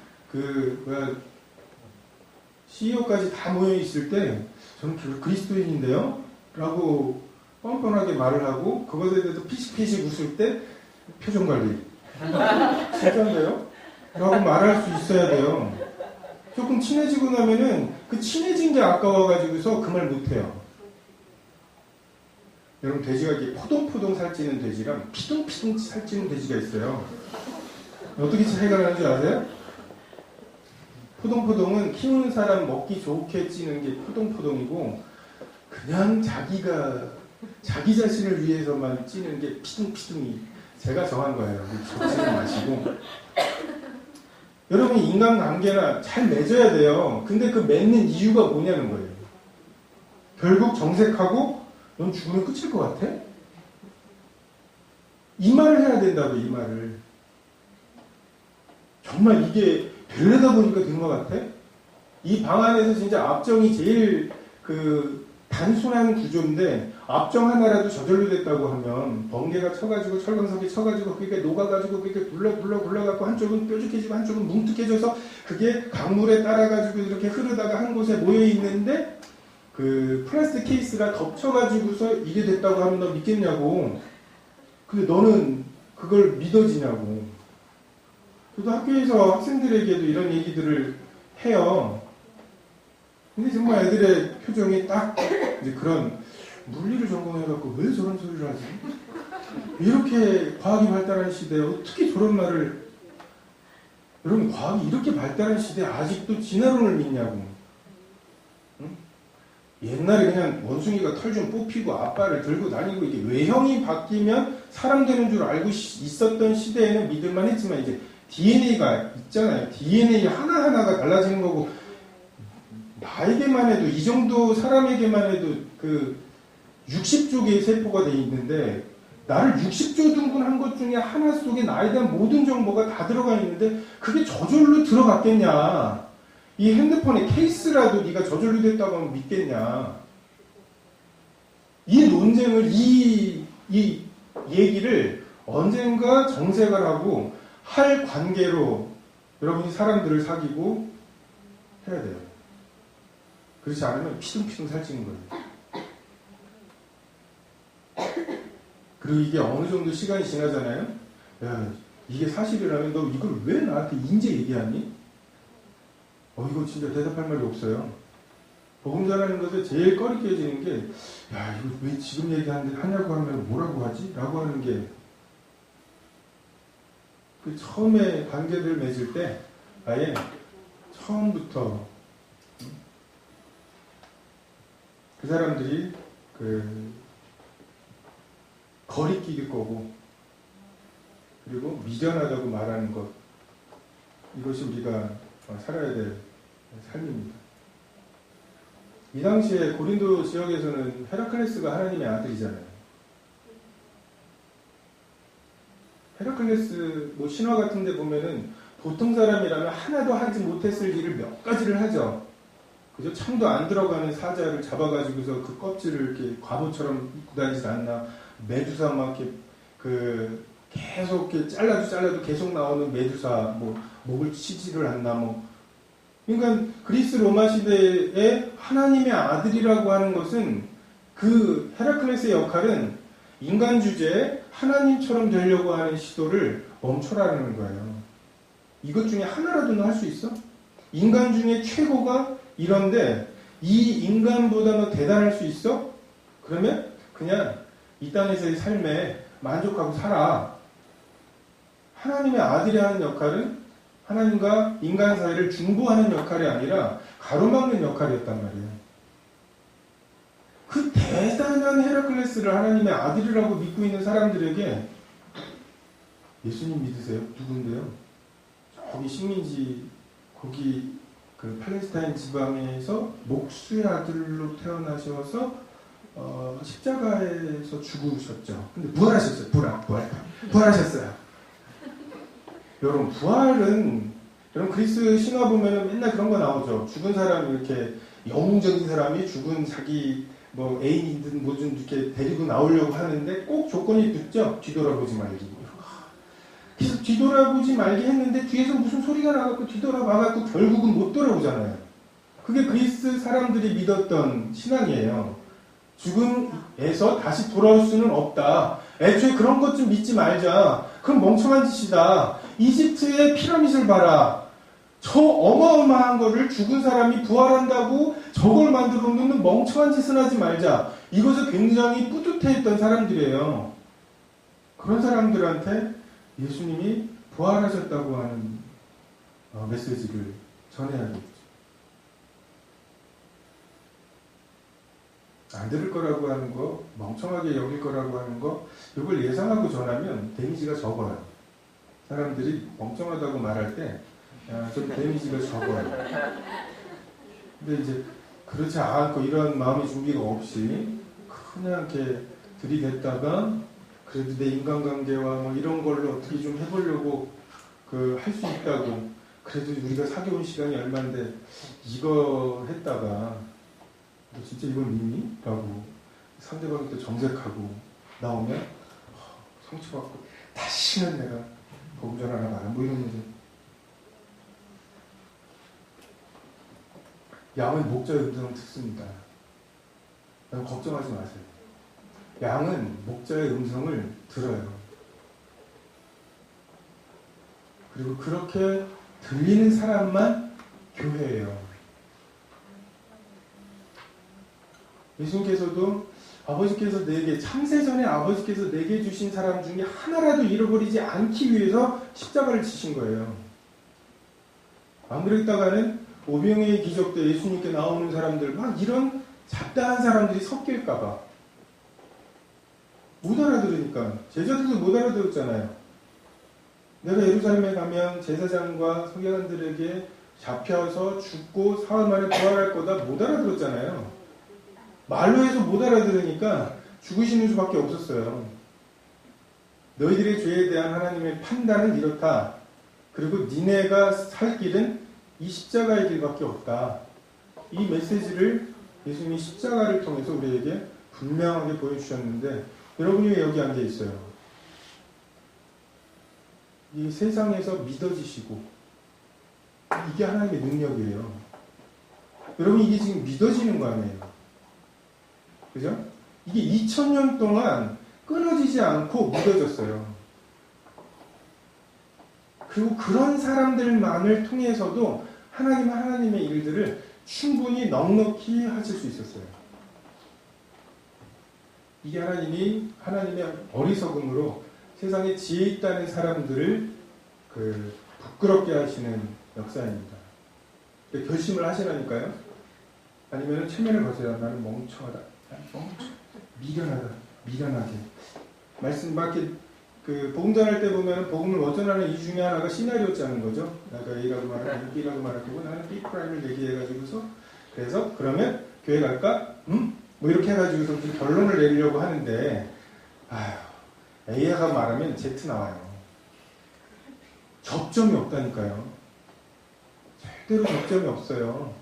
CEO까지 다 모여 있을 때 저는 그리스도인인데요? 라고 뻔뻔하게 말을 하고 그것에 대해서 피식피식 웃을 때 표정 관리. 진짜인데요? 라고 말할 수 있어야 돼요. 조금 친해지고 나면은 그 친해진 게 아까워가지고서 그 말 못해요. 여러분 돼지가 이렇게 포동포동 살찌는 돼지랑 피둥피둥 살찌는 돼지가 있어요. 어떻게 차이가 나는 줄 아세요? 포동포동은 키우는 사람 먹기 좋게 찌는 게 포동포동이고 그냥 자기 자신을 위해서만 찌는 게 피둥피둥이 제가 정한 거예요. 적지는 마시고 여러분 인간관계나 잘 맺어야 돼요. 근데 그 맺는 이유가 뭐냐는 거예요. 결국 정색하고 넌 죽으면 끝일 것 같아? 이 말을 해야 된다고 이 말을. 정말 이게 되려다 보니까 된 것 같아? 이 방 안에서 진짜 압정이 제일 단순한 구조인데 압정 하나라도 저절로 됐다고 하면 번개가 쳐가지고 철광석이 쳐가지고 그게 녹아가지고 그게 굴러갖고 한쪽은 뾰족해지고 한쪽은 뭉툭해져서 그게 강물에 따라가지고 이렇게 흐르다가 한 곳에 모여 있는데 그 플라스틱 케이스가 덮쳐가지고서 이게 됐다고 하면 너 믿겠냐고. 근데 너는 그걸 믿어지냐고. 저도 학교에서 학생들에게도 이런 얘기들을 해요. 근데 정말 애들의 표정이 딱 이제 그런 물리를 전공해갖고 왜 저런 소리를 하지? 이렇게 과학이 발달한 시대에 어떻게 저런 말을 여러분 과학이 이렇게 발달한 시대에 아직도 진화론을 믿냐고. 응? 옛날에 그냥 원숭이가 털 좀 뽑히고 앞발을 들고 다니고 이게 외형이 바뀌면 사람 되는 줄 알고 있었던 시대에는 믿을만 했지만 이제 DNA가 있잖아요. DNA 하나하나가 달라지는 거고 나에게만 해도 이 정도 사람에게만 해도 60조 개의 세포가 돼 있는데 나를 60조 등분한 것 중에 하나 속에 나에 대한 모든 정보가 다 들어가 있는데 그게 저절로 들어갔겠냐. 이 핸드폰의 케이스라도 네가 저절로 됐다고 하면 믿겠냐. 이 논쟁을 이 얘기를 언젠가 정색을 하고 할 관계로 여러분이 사람들을 사귀고 해야 돼요. 그렇지 않으면 피둥피둥 살찌는 거예요. 그리고 이게 어느 정도 시간이 지나잖아요. 야, 이게 사실이라면 너 이걸 왜 나한테 인제 얘기하니? 이거 진짜 대답할 말이 없어요. 복음 전하는 것에 제일 꺼리껴지는 게, 야, 이거 왜 지금 얘기하냐고 하면 뭐라고 하지? 라고 하는 게, 그 처음에 관계를 맺을 때, 아예 처음부터 그 사람들이 거리끼일 거고, 그리고 미련하다고 말하는 것, 이것이 우리가 살아야 될 삶입니다. 이 당시에 고린도 지역에서는 헤라클레스가 하나님의 아들이잖아요. 헤라클레스 신화 같은 데 보면은 보통 사람이라면 하나도 하지 못했을 일을 몇 가지를 하죠. 그죠? 창도 안 들어가는 사자를 잡아가지고서 그 껍질을 이렇게 과보처럼 입고 다니지 않나. 메두사 막 이렇게 계속 이렇게 잘라도 계속 나오는 메두사, 뭐 목을 치지를 않나, 뭐. 그러니까 그리스 로마 시대에 하나님의 아들이라고 하는 것은 그 헤라클레스의 역할은 인간 주제에 하나님처럼 되려고 하는 시도를 멈춰라는 거예요. 이것 중에 하나라도는 할 수 있어? 인간 중에 최고가 이런데 이 인간보다 너 대단할 수 있어? 그러면 그냥 이 땅에서의 삶에 만족하고 살아. 하나님의 아들이 하는 역할은 하나님과 인간 사이를 중보하는 역할이 아니라 가로막는 역할이었단 말이에요. 그 대단한 헤라클레스를 하나님의 아들이라고 믿고 있는 사람들에게 예수님 믿으세요? 누군데요? 저기 식민지 거기 그 팔레스타인 지방에서 목수의 아들로 태어나셔서 십자가에서 죽으셨죠. 근데 부활하셨어요. 부활하셨어요. 여러분 부활은 여러분 그리스 신화 보면은 맨날 그런 거 나오죠. 죽은 사람이 이렇게 영웅적인 사람이 죽은 자기 뭐 애인이든 뭐든 이렇게 데리고 나오려고 하는데 꼭 조건이 붙죠. 뒤돌아보지 말기. 그래서 뒤돌아보지 말게 했는데 뒤에서 무슨 소리가 나갖고 뒤돌아봐갖고 결국은 못 돌아오잖아요. 그게 그리스 사람들이 믿었던 신앙이에요. 죽음에서 다시 돌아올 수는 없다. 애초에 그런 것 좀 믿지 말자. 그럼 멍청한 짓이다. 이집트의 피라밋을 봐라. 저 어마어마한 거를 죽은 사람이 부활한다고 저걸 만들어 놓는 멍청한 짓은 하지 말자. 이것을 굉장히 뿌듯해했던 사람들이에요. 그런 사람들한테 예수님이 부활하셨다고 하는 메시지를 전해야겠죠. 안 들을 거라고 하는 거, 멍청하게 여길 거라고 하는 거, 이걸 예상하고 전하면 데미지가 적어요. 사람들이 멍청하다고 말할 때, 좀 데미지가 적어요. 근데 이제 그렇지 않고 이런 마음의 준비가 없이 그냥 이렇게 들이댔다가 그래도 내 인간관계와 뭐 이런 걸로 어떻게 좀 해보려고 할 수 있다고. 그래도 우리가 사귀어온 시간이 얼마인데 이거 했다가 너 진짜 이걸 믿니? 라고 상대방이 또 정색하고 나오면 상처받고 다시는 내가 범죄를 하나 말아 뭐 이런 문제. 양은 목자의 음성을 듣습니다. 걱정하지 마세요. 양은 목자의 음성을 들어요. 그리고 그렇게 들리는 사람만 교회예요. 예수님께서도 아버지께서 내게 창세전에 아버지께서 내게 주신 사람 중에 하나라도 잃어버리지 않기 위해서 십자가를 지신 거예요. 안 그랬다가는 오병이의 기적 때 예수님께 나오는 사람들 막 이런 잡다한 사람들이 섞일까봐 못 알아들으니까 제자들도 못 알아들었잖아요. 내가 예루살렘에 가면 제사장과 서기관들에게 잡혀서 죽고 사흘 만에 부활할 거다 못 알아들었잖아요. 말로 해서 못 알아들으니까 죽으시는 수밖에 없었어요. 너희들의 죄에 대한 하나님의 판단은 이렇다. 그리고 니네가 살 길은 이 십자가의 길밖에 없다. 이 메시지를 예수님이 십자가를 통해서 우리에게 분명하게 보여주셨는데 여러분이 왜 여기 앉아 있어요? 이 세상에서 믿어지시고 이게 하나님의 능력이에요. 여러분 이게 지금 믿어지는 거 아니에요? 그죠? 이게 2000년 동안 끊어지지 않고 믿어졌어요. 그리고 그런 사람들만을 통해서도 하나님의 일들을 충분히 넉넉히 하실 수 있었어요. 이게 하나님의 어리석음으로 세상에 지혜 있다는 사람들을 부끄럽게 하시는 역사입니다. 결심을 하시라니까요. 아니면 체면을 거세요. 나는 멍청하다. 미련하게. 말씀 밖에 복음 전할 때 보면 복음을 원전하는 이 중에 하나가 시나리오 짜는 거죠. 내가 A라고 말할 B라고 말할 거고 나는 B 프라임을 얘기해가지고서 그래서 그러면 교회 갈까? 뭐 이렇게 해가지고서 좀 결론을 내리려고 하는데 A가 말하면 Z 나와요. 접점이 없다니까요. 절대로 접점이 없어요.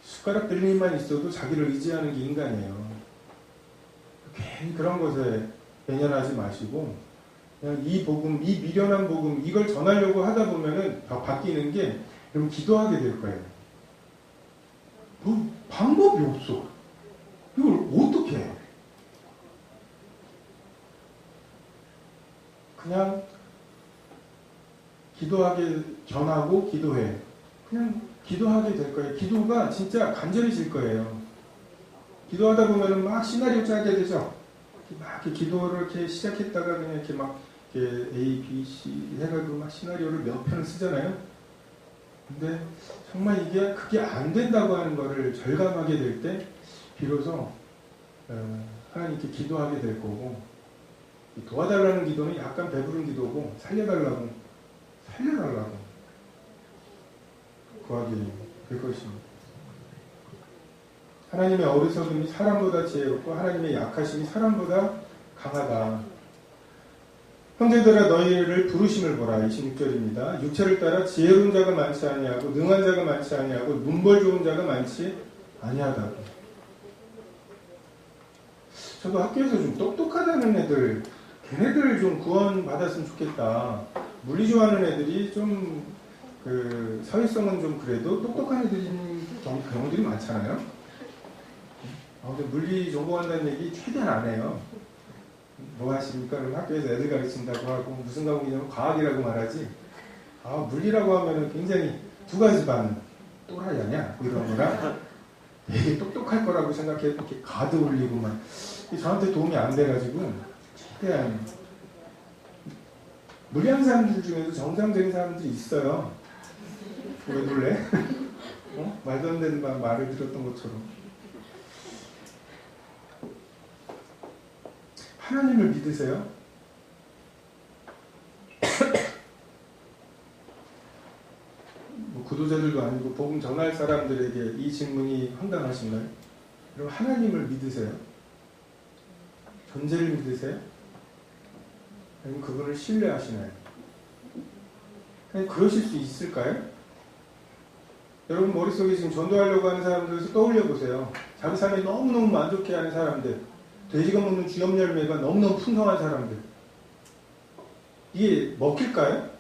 숟가락 들린 힘만 있어도 자기를 의지하는 게 인간이에요. 괜히 그런 것에 매년하지 마시고 그냥 이 복음, 이 미련한 복음 이걸 전하려고 하다 보면은 바뀌는 게 여러분 기도하게 될 거예요. 뭐 방법이 없어. 이걸 어떻게 해? 그냥 기도하게 전하고 기도해. 그냥 기도하게 될 거예요. 기도가 진짜 간절해질 거예요. 기도하다 보면은 막 시나리오 짜게 되죠. 막 이렇게 기도를 이렇게 시작했다가 그냥 이렇게 막 이렇게 A, B, C 해가지고 막 시나리오를 몇 편을 쓰잖아요. 근데 정말 그게 안 된다고 하는 거를 절감하게 될 때 비로소 하나님께 기도하게 될 거고, 도와달라는 기도는 약간 배부른 기도고 살려달라고 구하게 될 것입니다. 하나님의 어리석음이 사람보다 지혜롭고 하나님의 약하심이 사람보다 강하다. 형제들아 너희를 부르심을 보라. 26절입니다. 육체를 따라 지혜로운 자가 많지 아니하고 능한 자가 많지 아니하고 문벌 좋은 자가 많지 아니하다고. 저도 학교에서 좀 똑똑하다는 애들, 걔네들 좀 구원받았으면 좋겠다. 물리 좋아하는 애들이 좀 사회성은 좀 그래도 똑똑한 애들인 경우들이 많잖아요. 근데 물리 전공한다는 얘기 최대한 안 해요. 뭐 하십니까? 그럼 학교에서 애들 가르친다고 하고 무슨 과목이냐면 과학이라고 말하지. 물리라고 하면은 굉장히 두 가지 반 또라이 아니야? 이런 거랑 되게 똑똑할 거라고 생각해서 이렇게 가드 올리고 막 저한테 도움이 안 돼가지고 최대한 무리한 사람들 중에도 정상적인 사람들이 있어요. 왜 놀래? 말도 안 되는 말을 들었던 것처럼. 하나님을 믿으세요? 구도자들도 아니고 복음 전할 사람들에게 이 질문이 황당하신가요? 그럼 하나님을 믿으세요? 존재를 믿으세요? 아니면 그분을 신뢰하시나요? 그러실 수 있을까요? 여러분 머릿속에 지금 전도하려고 하는 사람들에서 떠올려 보세요. 자기 삶에 너무너무 만족해하는 사람들, 돼지가 먹는 주염 열매가 너무너무 풍성한 사람들, 이게 먹힐까요?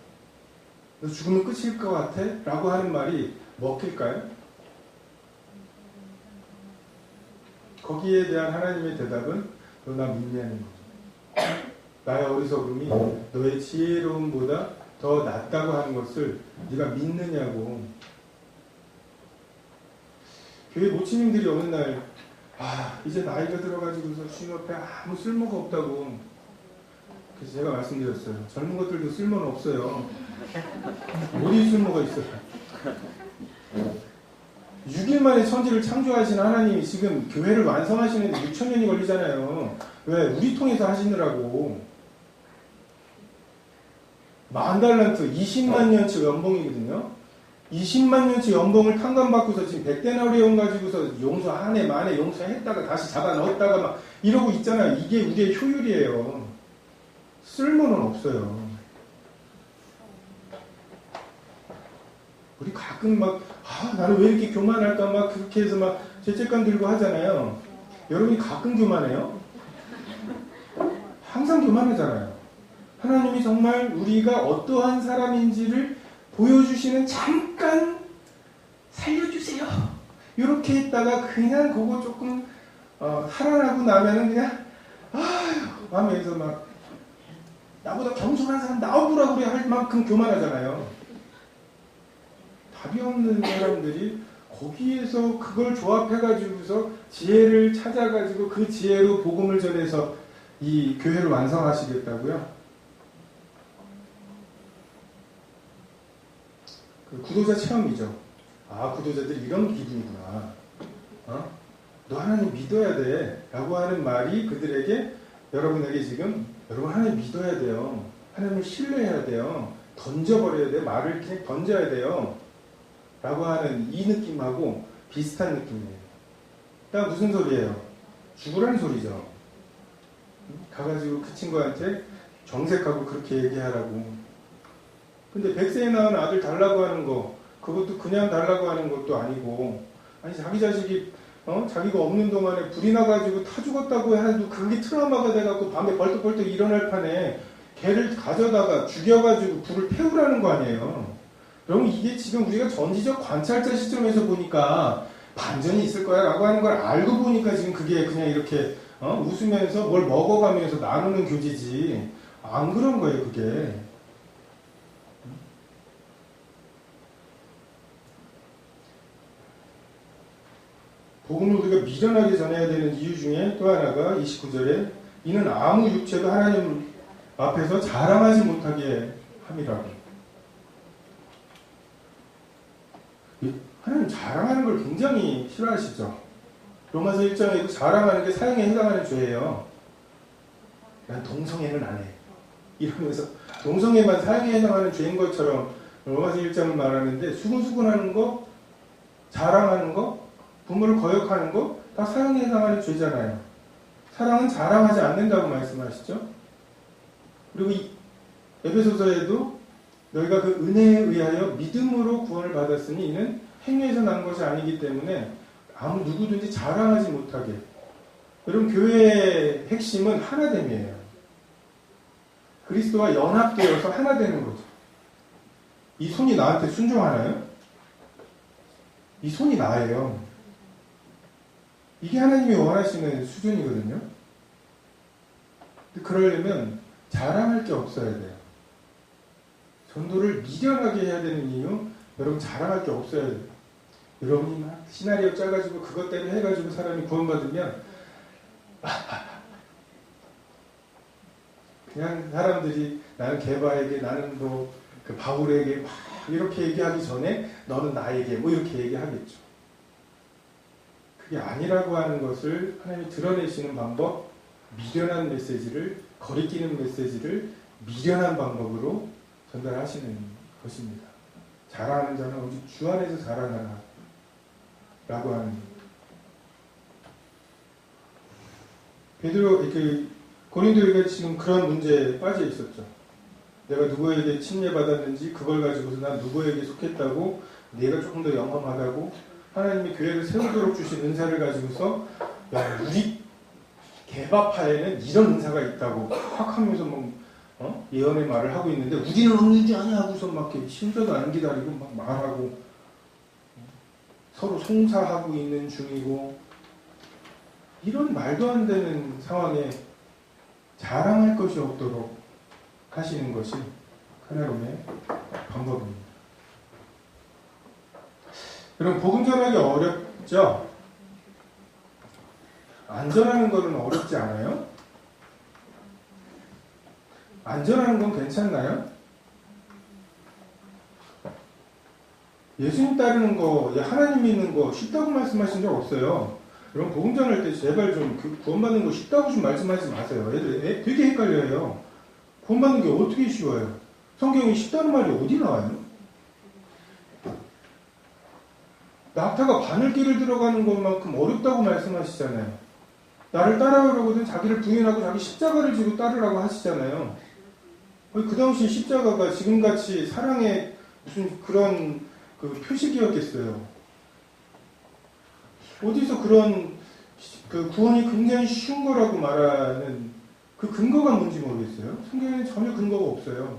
너 죽으면 끝일 것 같아? 라고 하는 말이 먹힐까요? 거기에 대한 하나님의 대답은 너 나 믿냐는 거죠. 나의 어리석음이 너의 지혜로움보다 더 낫다고 하는 것을 네가 믿느냐고. 교회 모치님들이 어느 날 이제 나이가 들어가지고서 주님 앞에 아무 쓸모가 없다고. 그래서 제가 말씀드렸어요. 젊은 것들도 쓸모는 없어요. 어디 쓸모가 있어요? 6일 만에 천지를 창조하신 하나님이 지금 교회를 완성하시는데 6,000년이 걸리잖아요. 왜? 우리 통해서 하시느라고. 10,000달란트 20만 년치 연봉이거든요. 20만 년치 연봉을 탕감받고서 지금 100데나리온 가지고서 용서 한 해 만에 용서했다가 다시 잡아 넣었다가 막 이러고 있잖아요. 이게 우리의 효율이에요. 쓸모는 없어요. 우리 가끔 막 나는 왜 이렇게 교만할까 막 그렇게 해서 막 죄책감 들고 하잖아요. 여러분이 가끔 교만해요? 항상 교만하잖아요. 하나님이 정말 우리가 어떠한 사람인지를 보여주시는 잠깐 살려주세요. 이렇게 했다가 그냥 그거 조금 살아나고 나면은 그냥 마음에서 막 나보다 겸손한 사람 나오더라 그래 할 만큼 교만하잖아요. 답이 없는 사람들이 거기에서 그걸 조합해가지고서 지혜를 찾아가지고 그 지혜로 복음을 전해서 이 교회를 완성하시겠다고요? 그 구도자 체험이죠. 구도자들이 이런 기분이구나. 너 하나님 믿어야 돼. 라고 하는 말이 그들에게, 여러분에게 지금, 여러분 하나님 믿어야 돼요. 하나님을 신뢰해야 돼요. 던져버려야 돼. 말을 그냥 던져야 돼요. 라고 하는 이 느낌하고 비슷한 느낌이에요. 그러니까 무슨 소리예요? 죽으라는 소리죠. 가가지고 그 친구한테 정색하고 그렇게 얘기하라고. 근데 100세에 낳은 아들 달라고 하는 거, 그것도 그냥 달라고 하는 것도 아니고, 아니 자기 자식이 자기가 없는 동안에 불이 나가지고 타 죽었다고 해도 그게 트라우마가 돼갖고 밤에 벌떡벌떡 일어날 판에 걔를 가져다가 죽여가지고 불을 태우라는 거 아니에요. 그럼 이게 지금 우리가 전지적 관찰자 시점에서 보니까 반전이 있을 거야 라고 하는 걸 알고 보니까 지금 그게 그냥 이렇게 웃으면서 뭘 먹어가면서 나누는 교제지 안 그런 거예요 그게. 복음을 우리가 미련하게 전해야 되는 이유 중에 또 하나가 29절에 이는 아무 육체도 하나님 앞에서 자랑하지 못하게 함이라고. 하나님 자랑하는 걸 굉장히 싫어하시죠. 로마서 1장에도 자랑하는 게 사형에 해당하는 죄예요. 난 동성애는 안 해. 이러면서 동성애만 사형에 해당하는 죄인 것처럼 로마서 1장을 말하는데 수근수근하는 거, 자랑하는 거, 부모를 거역하는 거 다 사형에 해당하는 죄잖아요. 사랑은 자랑하지 않는다고 말씀하시죠. 그리고 이 에베소서에도 너희가 그 은혜에 의하여 믿음으로 구원을 받았으니 이는 행위에서 난 것이 아니기 때문에 아무 누구든지 자랑하지 못하게. 여러분 교회의 핵심은 하나됨이에요. 그리스도와 연합되어서 하나 되는 거죠. 이 손이 나한테 순종하나요? 이 손이 나예요. 이게 하나님이 원하시는 수준이거든요. 그러려면 자랑할 게 없어야 돼요. 전도를 미련하게 해야 되는 이유, 여러분 자랑할 게 없어야 돼요. 여러분이 막 시나리오 짜가지고 그것대로 해가지고 사람이 구원받으면 그냥 사람들이 나는 게바에게 나는 뭐 그 바울에게 막 이렇게 얘기하기 전에 너는 나에게 뭐 이렇게 얘기하겠죠. 그게 아니라고 하는 것을 하나님이 드러내시는 방법, 미련한 메시지를, 거리끼는 메시지를 미련한 방법으로 전달하시는 것입니다. 자랑하는 자는 오직 주 안에서 자랑하라 라고 하는. 베드로 고린도가 지금 그런 문제에 빠져 있었죠. 내가 누구에게 침례받았는지 그걸 가지고서 난 누구에게 속했다고, 내가 조금 더 영험하다고, 하나님이 교회를 세우도록 주신 은사를 가지고서 야 우리 개바파에는 이런 은사가 있다고 확 하면서 뭐 예언의 말을 하고 있는데 우리는 없는지 아냐 하고서 막 심사도 안 기다리고 막 말하고 서로 송사하고 있는 중이고, 이런 말도 안 되는 상황에 자랑할 것이 없도록 하시는 것이 하나님의 방법입니다. 여러분 복음 전하기 어렵죠? 안전하는 거는 어렵지 않아요? 안전하는 건 괜찮나요? 예수님 따르는 거, 하나님 믿는 거 쉽다고 말씀하신 적 없어요. 여러분 복음 전할 때 제발 좀 구원받는 거 쉽다고 좀 말씀하지 마세요. 애들 되게 헷갈려요. 구원받는 게 어떻게 쉬워요? 성경이 쉽다는 말이 어디 나와요? 낙타가 바늘길을 들어가는 것만큼 어렵다고 말씀하시잖아요. 나를 따라오려거든 자기를 부인하고 자기 십자가를 지고 따르라고 하시잖아요. 그 당시 십자가가 지금같이 사랑의 무슨 그런 그 표식이었겠어요. 어디서 그런 그 구원이 굉장히 쉬운 거라고 말하는 그 근거가 뭔지 모르겠어요. 성경에는 전혀 근거가 없어요.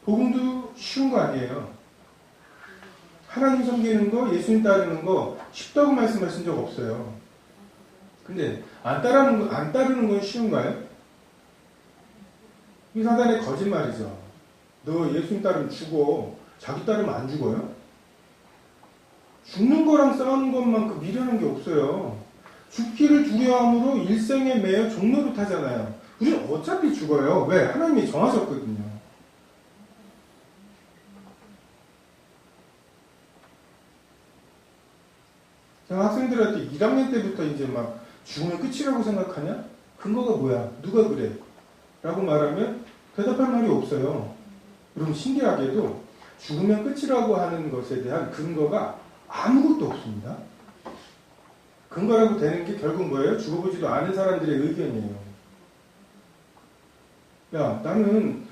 복음도 쉬운 거 아니에요. 하나님 섬기는 거, 예수님 따르는 거 쉽다고 말씀하신 적 없어요. 근데 안 따르는 건 쉬운가요? 이 사단의 거짓말이죠. 너 예수님 따르면 죽어. 자기 따르면 안 죽어요? 죽는 거랑 싸우는 것만큼 미련한 게 없어요. 죽기를 두려움으로 일생에 매여 종노릇하잖아요. 우리는 어차피 죽어요. 왜? 하나님이 정하셨거든요. 제가 학생들한테 1학년 때부터 이제 막 죽으면 끝이라고 생각하냐? 근거가 뭐야? 누가 그래? 라고 말하면 대답할 말이 없어요. 여러분 신기하게도 죽으면 끝이라고 하는 것에 대한 근거가 아무것도 없습니다. 근거라고 되는 게 결국 뭐예요? 죽어보지도 않은 사람들의 의견이에요. 야, 나는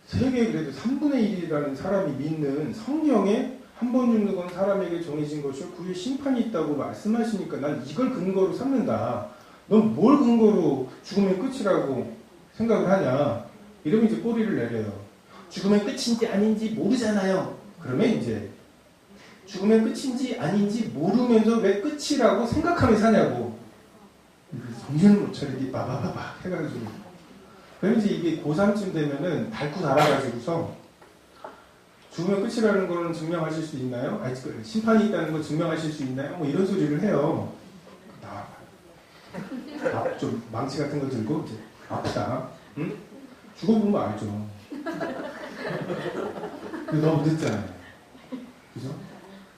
세계 그래도 3분의 1이라는 사람이 믿는 성령의 한 번 죽는 건 사람에게 정해진 것이요 그 위에 심판이 있다고 말씀하시니까 난 이걸 근거로 삼는다. 넌 뭘 근거로 죽으면 끝이라고 생각을 하냐. 이러면 이제 꼬리를 내려요. 죽으면 끝인지 아닌지 모르잖아요. 그러면 이제 죽으면 끝인지 아닌지 모르면서 왜 끝이라고 생각하며 사냐고. 정신을 못 차리게 빠바바바 해가지고. 그럼 이제 이게 고3쯤 되면은 닳고 달아가지고서 죽으면 끝이라는 거는 증명하실 수 있나요? 아니, 심판이 있다는 거 증명하실 수 있나요? 뭐 이런 소리를 해요. 좀 망치 같은 거 들고 이제 아프다. 응? 죽어보면 알죠. 근데 너무 늦잖아요. 그죠?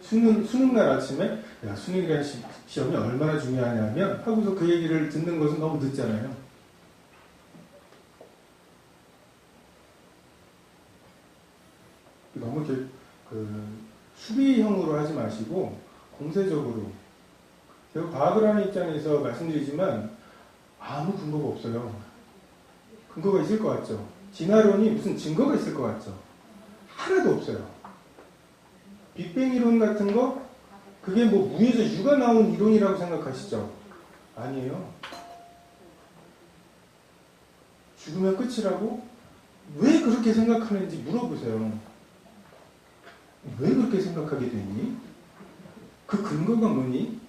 수능 날 아침에 야, 수능이라는 시험이 얼마나 중요하냐면 하고서 그 얘기를 듣는 것은 너무 늦잖아요. 너무 이렇게 수비형으로 하지 마시고 공세적으로. 제가 과학을 하는 입장에서 말씀드리지만 아무 근거가 없어요. 근거가 있을 것 같죠? 진화론이 무슨 증거가 있을 것 같죠? 하나도 없어요. 빅뱅 이론 같은 거 그게 뭐 무에서 유가 나온 이론이라고 생각하시죠? 아니에요. 죽으면 끝이라고? 왜 그렇게 생각하는지 물어보세요. 왜 그렇게 생각하게 되니? 그 근거가 뭐니?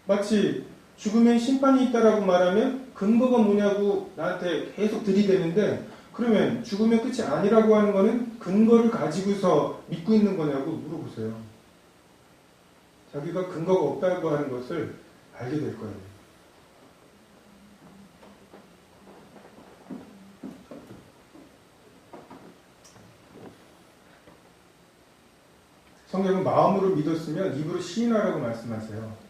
마치 죽으면 심판이 있다라고 말하면 근거가 뭐냐고 나한테 계속 들이대는데 그러면 죽으면 끝이 아니라고 하는 거는 근거를 가지고서 믿고 있는 거냐고 물어보세요. 자기가 근거가 없다고 하는 것을 알게 될 거예요. 성경은 마음으로 믿었으면 입으로 시인하라고 말씀하세요.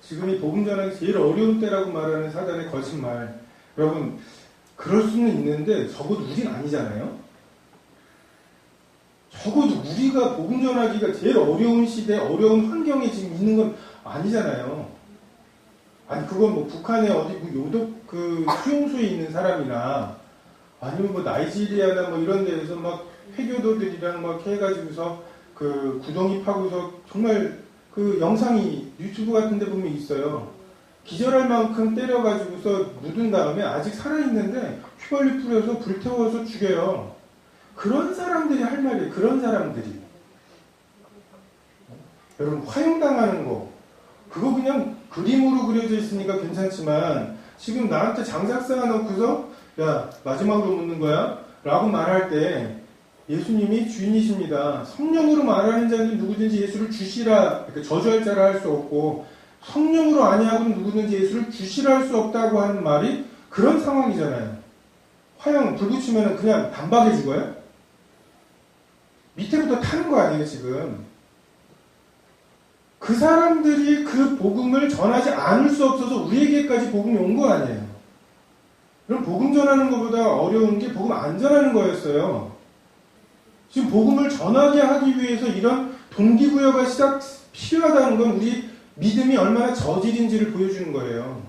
지금 이 복음 전하기 제일 어려운 때라고 말하는 사단의 거짓말. 여러분 그럴 수는 있는데 적어도 우린 아니잖아요. 적어도 우리가 복음 전하기가 제일 어려운 시대, 어려운 환경에 지금 있는 건 아니잖아요. 아니 그건 뭐 북한의 어디 뭐 요독 수용소에 있는 사람이나 아니면 뭐 나이지리아나 뭐 이런 데에서 막 회교도들이랑 막 해가지고서 구덩이 파고서 정말 영상이 유튜브 같은 데 보면 있어요. 기절할 만큼 때려가지고서 묻은 다음에 아직 살아있는데 휘발유 뿌려서 불태워서 죽여요. 그런 사람들이 할 말이에요. 그런 사람들이. 여러분 화형당하는 거 그거 그냥 그림으로 그려져 있으니까 괜찮지만 지금 나한테 장작사가 놓고서 야 마지막으로 묻는 거야? 라고 말할 때 예수님이 주인이십니다. 성령으로 말하는 자는 누구든지 예수를 주시라 저주할 자라 할 수 없고 성령으로 아니하고는 누구든지 예수를 주시라 할 수 없다고 하는 말이 그런 상황이잖아요. 화형 불 붙이면 그냥 단박에 죽어요? 밑에부터 타는 거 아니에요 지금. 그 사람들이 그 복음을 전하지 않을 수 없어서 우리에게까지 복음이 온 거 아니에요. 그럼 복음 전하는 것보다 어려운 게 복음 안 전하는 거였어요. 지금 복음을 전하게 하기 위해서 이런 동기부여가 필요하다는 건 우리 믿음이 얼마나 저질인지를 보여주는 거예요.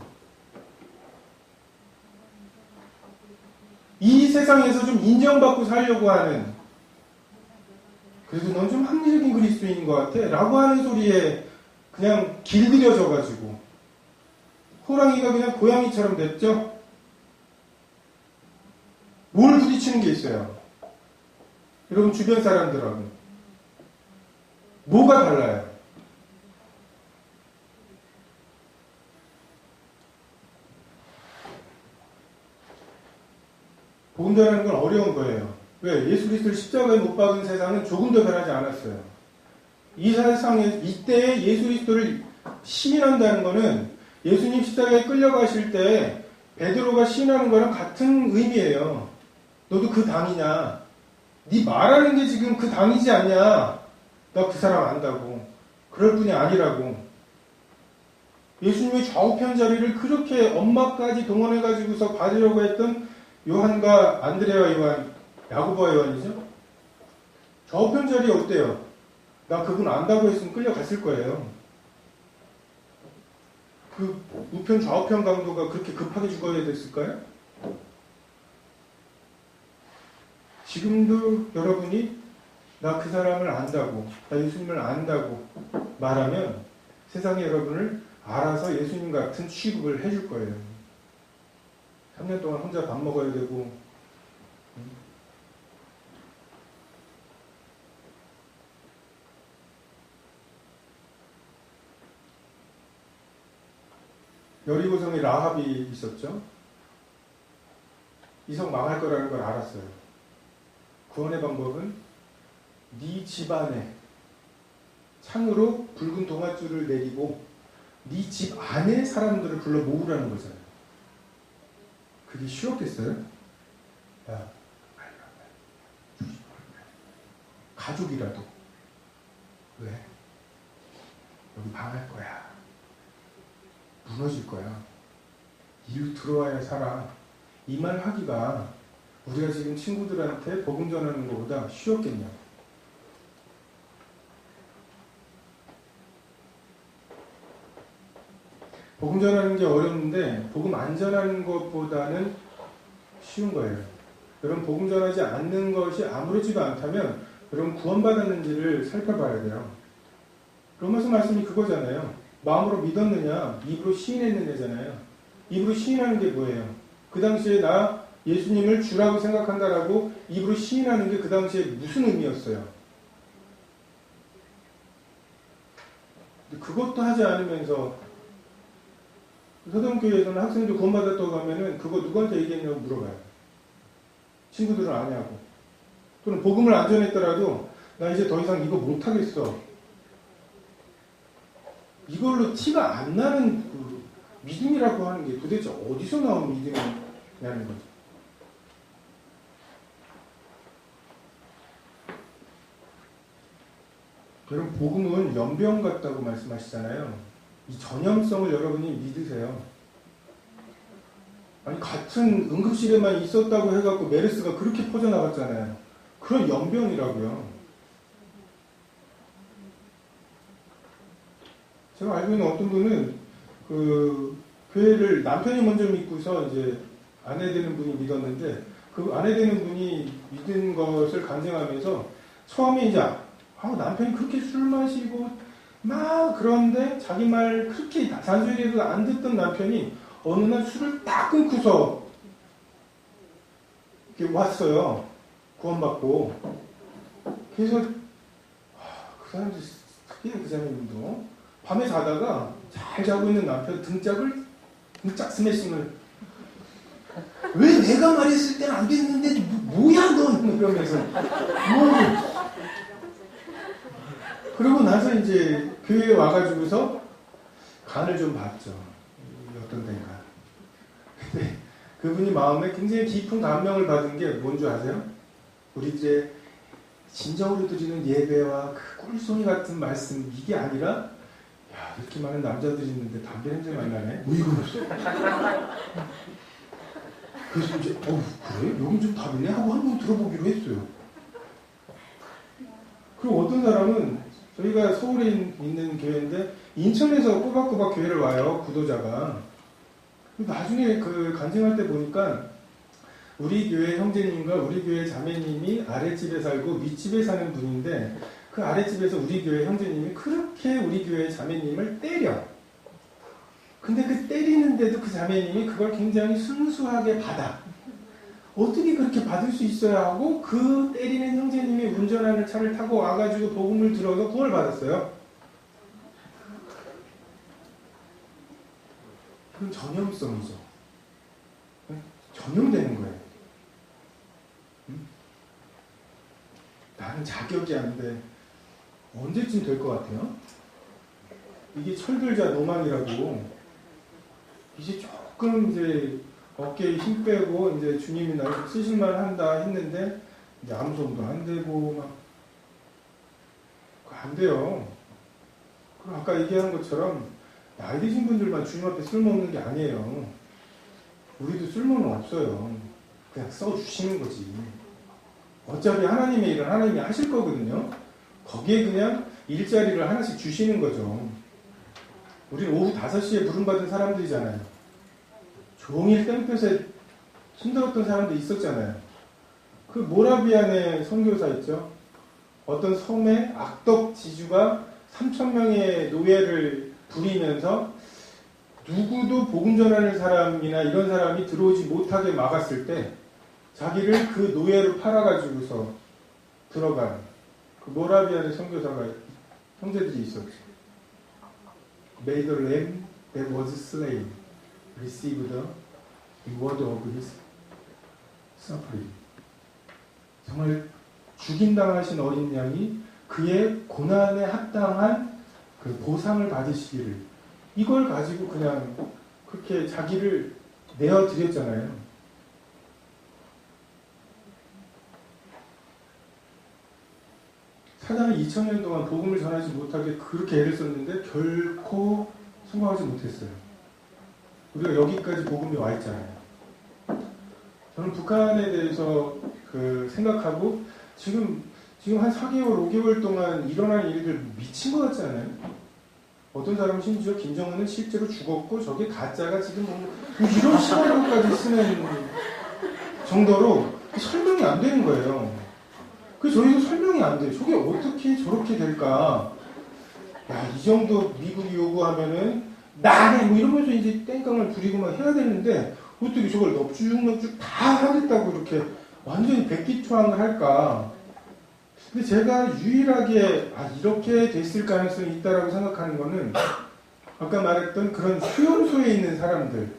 이 세상에서 좀 인정받고 살려고 하는 그래도 넌 좀 합리적인 그리스도인인 것 같아 라고 하는 소리에 그냥 길들여져가지고 호랑이가 그냥 고양이처럼 됐죠? 뭘 부딪히는 게 있어요? 여러분 주변 사람들하고 뭐가 달라요? 복음 전하는 건 어려운 거예요. 왜? 예수 그리스도를 십자가에 못 박은 세상은 조금도 변하지 않았어요. 이 세상에 이때 예수 그리스도를 시인한다는 거는 예수님 십자가에 끌려가실 때 베드로가 시인하는 거랑 같은 의미예요. 너도 그 당이냐? 네 말하는 게 지금 그 당이지 않냐? 나 그 사람 안다고. 그럴 뿐이 아니라고. 예수님의 좌우편 자리를 그렇게 엄마까지 동원해가지고서 받으려고 했던 요한과 안드레와 요한, 야고보와 요한이죠? 좌우편 자리 어때요? 나 그분 안다고 했으면 끌려갔을 거예요. 그 우편 좌우편 강도가 그렇게 급하게 죽어야 됐을까요? 지금도 여러분이 나 그 사람을 안다고, 나 예수님을 안다고 말하면 세상에 여러분을 알아서 예수님 같은 취급을 해줄 거예요. 3년 동안 혼자 밥 먹어야 되고, 여리고성에 라합이 있었죠. 이 성 망할 거라는 걸 알았어요. 구원의 방법은 네 집안에 창으로 붉은 동아줄을 내리고 네 집 안에 사람들을 불러 모으라는 거잖아요. 그게 쉬웠겠어요? 야, 가족이라도 왜? 여기 망할 거야. 무너질 거야. 이리 들어와야 살아. 이 말 하기가 우리가 지금 친구들한테 복음 전하는 것보다 쉬웠겠냐. 복음 전하는 게 어렵는데 복음 안 전하는 것보다는 쉬운 거예요. 여러분 복음 전하지 않는 것이 아무렇지도 않다면 여러분 구원받았는지를 살펴봐야 돼요. 로마서 말씀이 그거잖아요. 마음으로 믿었느냐, 입으로 시인했느냐잖아요. 입으로 시인하는 게 뭐예요? 그 당시에 나 예수님을 주라고 생각한다라고 입으로 시인하는 게 그 당시에 무슨 의미였어요? 그것도 하지 않으면서 서동교회에서는 학생들 구원받았다고 하면은 그거 누구한테 얘기했냐고 물어봐요. 친구들은 아냐고. 또는 복음을 안 전했더라도 나 이제 더 이상 이거 못하겠어. 이걸로 티가 안 나는 그 믿음이라고 하는 게 도대체 어디서 나온 믿음이냐는 거죠. 여러분 복음은 연병 같다고 말씀하시잖아요. 이 전염성을 여러분이 믿으세요. 아니 같은 응급실에만 있었다고 해갖고 메르스가 그렇게 퍼져나갔잖아요. 그런 연병이라고요. 제가 알고 있는 어떤 분은 그 교회를 남편이 먼저 믿고서 이제 아내 되는 분이 믿었는데 그 아내 되는 분이 믿은 것을 간증하면서 처음에 이제 남편이 그렇게 술 마시고 막 그런데 자기 말 그렇게 잔소리해도 안 듣던 남편이 어느 날 술을 딱 끊고서 이렇게 왔어요. 구원받고. 그래서 그 사람들 특히나 그 자매님도 밤에 자다가 잘 자고 있는 남편 등짝 스매싱을 왜 내가 말했을 때는 안 됐는데 뭐야 넌 이러면서 그러고 나서 이제 교회에 와가지고서 간을 좀 봤죠. 어떤 데인가. 근데 그분이 마음에 굉장히 깊은 감명을 받은 게 뭔 줄 아세요? 우리들의 진정으로 드리는 예배와 그 꿀송이 같은 말씀 이게 아니라 야 이렇게 많은 남자들이 있는데 담배 냄새만 나네? 뭐 이거였어. 그래서 이제 그래? 여긴 좀 다르네? 하고 한 번 들어보기로 했어요. 그리고 어떤 사람은 저희가 서울에 있는 교회인데 인천에서 꼬박꼬박 교회를 와요. 구도자가. 나중에 그 간증할 때 보니까 우리 교회 형제님과 우리 교회 자매님이 아랫집에 살고 윗집에 사는 분인데 그 아랫집에서 우리 교회 형제님이 그렇게 우리 교회 자매님을 때려. 근데 그 때리는데도 그 자매님이 그걸 굉장히 순수하게 받아. 어떻게 그렇게 받을 수 있어야 하고 그 때리는 형제님이 운전하는 차를 타고 와가지고 복음을 들어서 구원을 받았어요. 그건 전염성이죠. 전염되는 거예요. 나는 자격이 안 돼. 언제쯤 될 것 같아요? 이게 철들자 노망이라고 이제 조금 이제 어깨에 힘 빼고 이제 주님이 나를 쓰실만 한다 했는데 이제 암송도 안 되고 막 안 돼요. 그럼 아까 얘기한 것처럼 나이 드신 분들만 주님 앞에 쓸모없는 게 아니에요. 우리도 쓸모는 없어요. 그냥 써주시는 거지. 어차피 하나님의 일은 하나님이 하실 거거든요. 거기에 그냥 일자리를 하나씩 주시는 거죠. 우리는 오후 5시에 부름받은 사람들이잖아요. 종일 땡볕에 힘들었던 사람도 있었잖아요. 그 모라비안의 선교사 있죠? 어떤 섬에 악덕 지주가 3,000명의 노예를 부리면서 누구도 복음 전하는 사람이나 이런 사람이 들어오지 못하게 막았을 때 자기를 그 노예로 팔아가지고서 들어간 그 모라비안의 선교사가 형제들이 있었죠. May the lamb that was slain receive the reward of his suffering. 정말 죽임당하신 어린 양이 그의 고난에 합당한 그 보상을 받으시기를 이걸 가지고 그냥 그렇게 자기를 내어드렸잖아요. 사단은 2000년 동안 복음을 전하지 못하게 그렇게 애를 썼는데 결코 성공하지 못했어요. 우리가 여기까지 복음이 와 있잖아요. 저는 북한에 대해서 생각하고 지금 한 4개월, 5개월 동안 일어난 일들 미친 것 같지 않아요? 어떤 사람은 심지어 김정은은 실제로 죽었고 저게 가짜가 지금 뭐 이런 시나리오까지 쓰는 정도로 설명이 안 되는 거예요. 저희도 설명이 안 돼요. 저게 어떻게 저렇게 될까? 야, 이 정도 미국이 요구하면은 나네 뭐 이러면서 이제 땡깡을 부리고 막 해야 되는데 어떻게 저걸 넙죽 다 하겠다고 이렇게 완전히 백기투항을 할까? 근데 제가 유일하게 이렇게 됐을 가능성이 있다라고 생각하는 거는 아까 말했던 그런 수용소에 있는 사람들,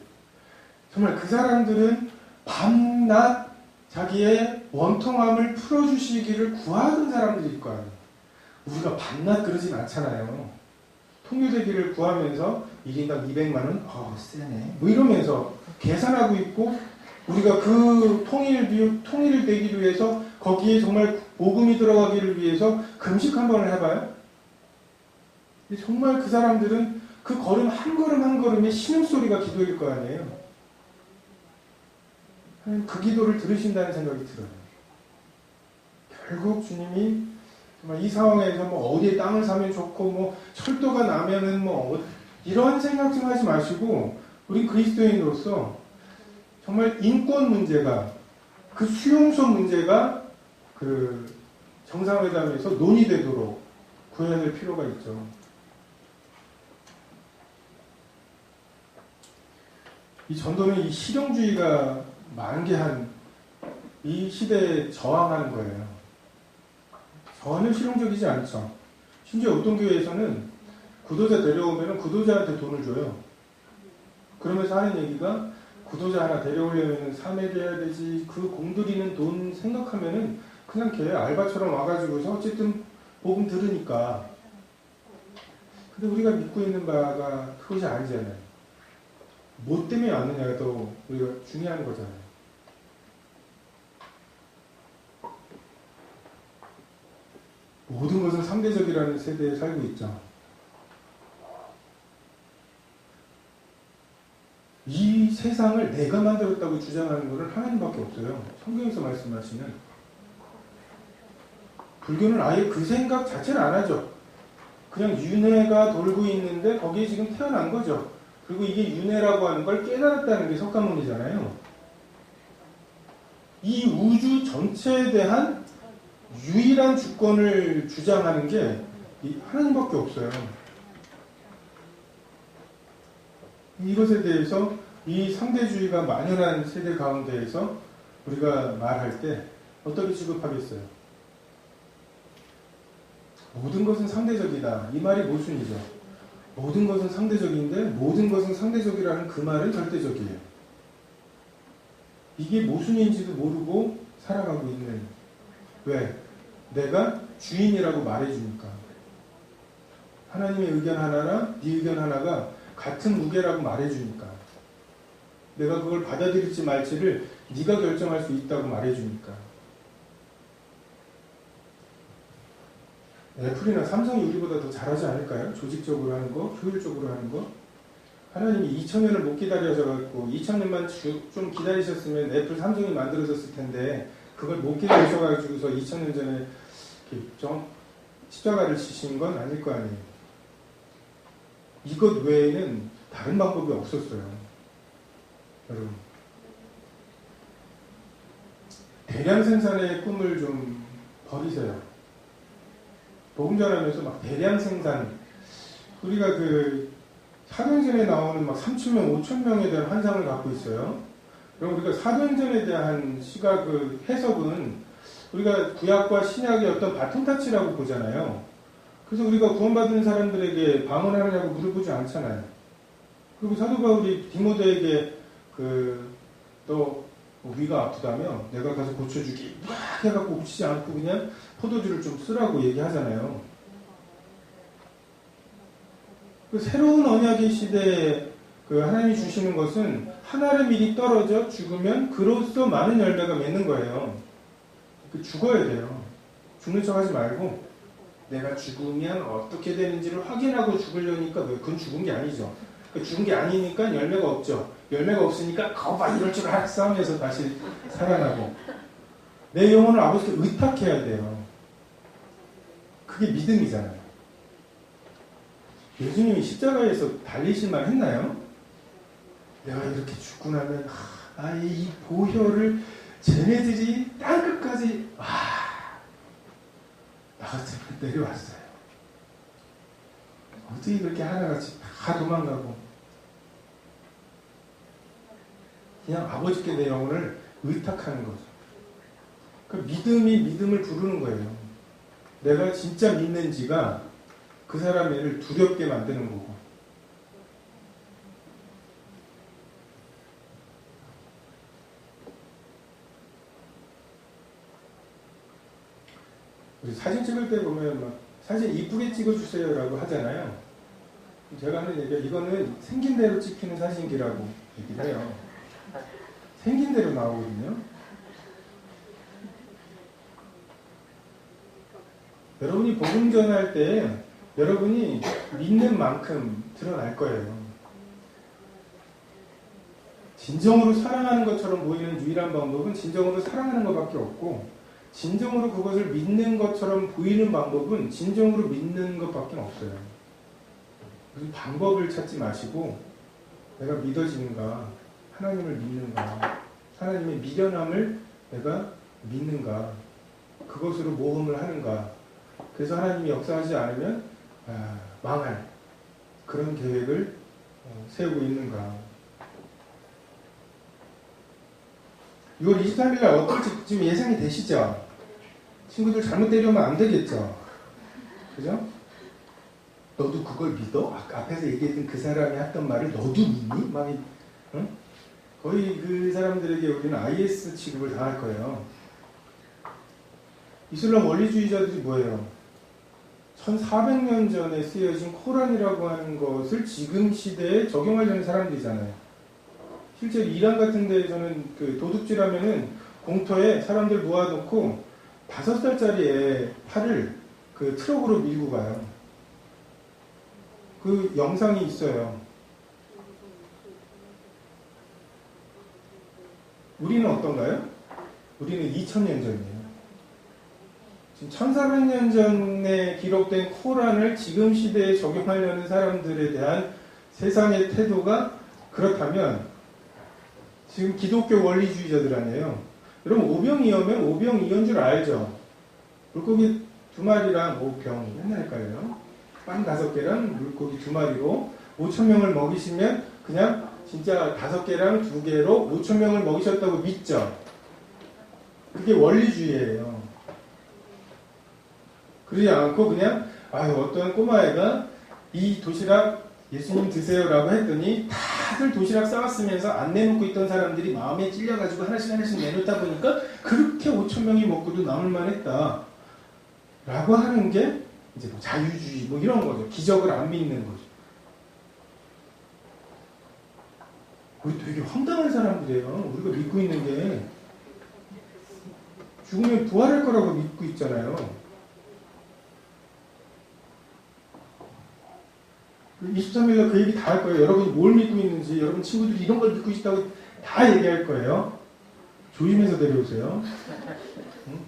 정말 그 사람들은 밤낮 자기의 원통함을 풀어주시기를 구하던 사람들일 거 아니에요. 우리가 밤낮 그러진 않잖아요. 통일되기를 구하면서 1인당 200만 원? 세네. 뭐 이러면서 계산하고 있고 우리가 그 통일을 되기 위해서 거기에 정말 복음이 들어가기를 위해서 금식 한 번을 해봐요. 정말 그 사람들은 그 걸음 한 걸음 한 걸음에 신음소리가 기도일 거 아니에요. 그 기도를 들으신다는 생각이 들어요. 결국 주님이 정말 이 상황에서 뭐 어디에 땅을 사면 좋고 뭐 철도가 나면은 뭐 이런 생각 좀 하지 마시고 우리 그리스도인으로서 정말 인권 문제가 그 수용소 문제가 그 정상회담에서 논의되도록 구해야 될 필요가 있죠. 이 전도는 이 실용주의가 만개한 이 시대에 저항하는 거예요. 전혀 실용적이지 않죠. 심지어 어떤 교회에서는 구도자 데려오면 구도자한테 돈을 줘요. 그러면서 하는 얘기가 구도자 하나 데려오려면 3회 해야 되지. 그 공들이는 돈 생각하면은 그냥 걔 알바처럼 와가지고서 어쨌든 복음 들으니까. 근데 우리가 믿고 있는 바가 그것이 아니잖아요. 뭐 때문에 왔느냐가 더 우리가 중요한 거잖아요. 모든 것은 상대적이라는 세대에 살고 있죠. 이 세상을 내가 만들었다고 주장하는 것은 하나님밖에 없어요. 성경에서 말씀하시는. 불교는 아예 그 생각 자체를 안 하죠. 그냥 윤회가 돌고 있는데 거기에 지금 태어난 거죠. 그리고 이게 윤회라고 하는 걸 깨달았다는 게 석가모니잖아요. 이 우주 전체에 대한 유일한 주권을 주장하는 게 하나님밖에 없어요. 이것에 대해서 이 상대주의가 만연한 세대 가운데에서 우리가 말할 때 어떻게 취급하겠어요? 모든 것은 상대적이다. 이 말이 모순이죠. 모든 것은 상대적인데 모든 것은 상대적이라는 그 말은 절대적이에요. 이게 모순인지도 모르고 살아가고 있는. 왜? 내가 주인이라고 말해주니까. 하나님의 의견 하나나 네 의견 하나가 같은 무게라고 말해주니까. 내가 그걸 받아들일지 말지를 네가 결정할 수 있다고 말해주니까. 애플이나 삼성이 우리보다 더 잘하지 않을까요? 조직적으로 하는 거, 효율적으로 하는 거. 하나님이 2000년을 못 기다려져갖고 2000년만 좀 기다리셨으면 애플, 삼성이 만들어졌을 텐데 그걸 못 기다리셔가지고서 2000년 전에 십자가를 지신 건 아닐 거 아니에요. 이것 외에는 다른 방법이 없었어요. 여러분. 대량 생산의 꿈을 좀 버리세요. 복음 전하면서 막 대량 생산, 우리가 그 사도행전에 나오는 막 3,000명, 5,000명에 대한 환상을 갖고 있어요. 그럼 우리가 사도행전에 대한 시각, 그 해석은 우리가 구약과 신약의 어떤 바톤타치라고 보잖아요. 그래서 우리가 구원받은 사람들에게 방언하느냐고 물어보지 않잖아요. 그리고 사도 바울이 디모데에게 또 위가 아프다며 내가 가서 고쳐주기 막 해갖고 고치지 않고 그냥 포도주를 좀 쓰라고 얘기하잖아요. 그 새로운 언약의 시대에 그 하나님이 주시는 것은 하나의 밀이 떨어져 죽으면 그로써 많은 열매가 맺는 거예요. 죽어야 돼요. 죽는 척 하지 말고 내가 죽으면 어떻게 되는지를 확인하고 죽으려니까 그건 죽은 게 아니죠. 죽은 게 아니니까 열매가 없죠. 열매가 없으니까 거봐 이럴 줄 알았어 하면서 다시 살아나고 내 영혼을 아버지께 의탁해야 돼요. 그게 믿음이잖아요. 예수님이 십자가에서 달리실 말 했나요? 내가 이렇게 죽고 나면 이 보혈을 쟤네들이 땅끝까지 나 같으면 내려왔어요. 어떻게 그렇게 하나같이 다 도망가고 그냥 아버지께 내 영혼을 의탁하는 거죠. 그 믿음이 믿음을 부르는 거예요. 내가 진짜 믿는지가 그 사람을 두렵게 만드는 거고. 우리 사진 찍을 때 보면 막 사진 이쁘게 찍어주세요 라고 하잖아요. 제가 하는 얘기가 이거는 생긴 대로 찍히는 사진기라고 얘기를 해요. 생긴 대로 나오거든요. 여러분이 복음 전할 때 여러분이 믿는 만큼 드러날 거예요. 진정으로 사랑하는 것처럼 보이는 유일한 방법은 진정으로 사랑하는 것밖에 없고 진정으로 그것을 믿는 것처럼 보이는 방법은 진정으로 믿는 것밖에 없어요. 무슨 방법을 찾지 마시고 내가 믿어지는가, 하나님을 믿는가, 하나님의 미련함을 내가 믿는가, 그것으로 모험을 하는가. 그래서 하나님이 역사하지 않으면 망할 그런 계획을 세우고 있는가. 6월 23일 날 어떨지 지금 예상이 되시죠? 친구들 잘못 데려오면 안 되겠죠? 그죠? 너도 그걸 믿어? 아까 앞에서 얘기했던 그 사람이 했던 말을 너도 믿니? 막, 응? 거의 그 사람들에게 우리는 IS 취급을 당할 거예요. 이슬람 원리주의자들이 뭐예요? 1400년 전에 쓰여진 코란이라고 하는 것을 지금 시대에 적용하려는 사람들이잖아요. 실제로 이란 같은 데에서는 그 도둑질하면은 공터에 사람들 모아놓고 5살짜리 애 팔을 그 트럭으로 밀고 가요. 그 영상이 있어요. 우리는 어떤가요? 우리는 2000년 전이에요. 지금 1400년 전에 기록된 코란을 지금 시대에 적용하려는 사람들에 대한 세상의 태도가 그렇다면 지금 기독교 원리주의자들 아니에요. 여러분 오병이어면 오병이어인 줄 알죠? 물고기 2마리랑 오병 맨날 헷갈려요. 빵 5개랑 물고기 2마리로 5,000명을 먹이시면 그냥 진짜 5개랑 2개로 5,000명을 먹이셨다고 믿죠? 그게 원리주의예요. 그러지 않고 그냥 어떤 꼬마애가 이 도시락 예수님 드세요라고 했더니 다들 도시락 싸왔으면서 안 내놓고 있던 사람들이 마음에 찔려가지고 하나씩 내놓다 보니까 그렇게 5,000명이 먹고도 남을만 했다 라고 하는 게 이제 뭐 자유주의 뭐 이런 거죠. 기적을 안 믿는 거죠. 우리 되게 황당한 사람들이에요. 우리가 믿고 있는 게 죽으면 부활할 거라고 믿고 있잖아요. 23일날 그 얘기 다 할 거예요. 여러분이 뭘 믿고 있는지, 여러분 친구들이 이런 걸 믿고 있다고 다 얘기할 거예요. 조심해서 데려오세요. 응?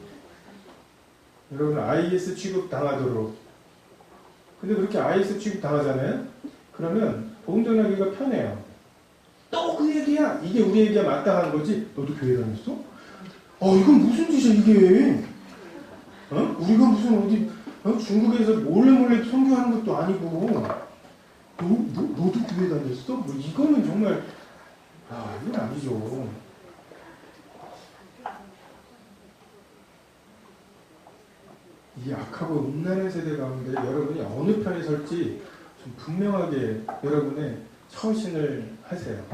여러분 IS 취급 당하도록. 근데 그렇게 IS 취급 당하잖아요. 그러면 복음 전하기가 편해요. 또 그 얘기야. 이게 우리 얘기가 마땅한 거지. 너도 교회 다녔어? 이건 무슨 짓이야 이게. 우리가 무슨 어디 중국에서 몰래 선교하는 것도 아니고 너도 교회 다녔어? 뭐 이거는 정말 이건 아니죠. 이 악하고 음란한 세대 가운데 여러분이 어느 편에 설지 좀 분명하게 여러분의 처신을 하세요.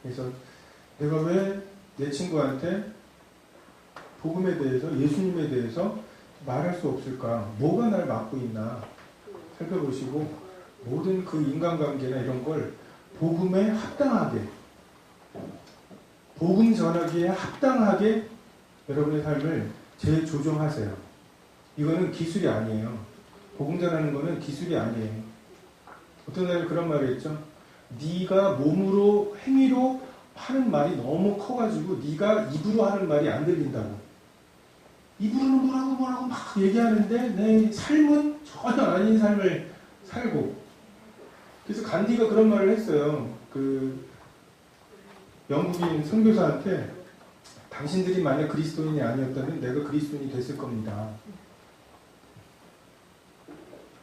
그래서 내가 왜 내 친구한테 복음에 대해서, 예수님에 대해서 말할 수 없을까? 뭐가 날 막고 있나? 살펴보시고 모든 그 인간관계나 이런 걸 복음에 합당하게, 복음 전하기에 합당하게 여러분의 삶을 재조정하세요. 이거는 기술이 아니에요. 복음 전하는 거는 기술이 아니에요. 어떤 사람이 그런 말을 했죠. 네가 몸으로, 행위로 하는 말이 너무 커가지고 네가 입으로 하는 말이 안 들린다고. 입으로는 뭐라고 막 얘기하는데 내 삶은 전혀 아닌 삶을 살고. 그래서 간디가 그런 말을 했어요. 그 영국인 선교사한테 당신들이 만약 그리스도인이 아니었다면 내가 그리스도인이 됐을 겁니다.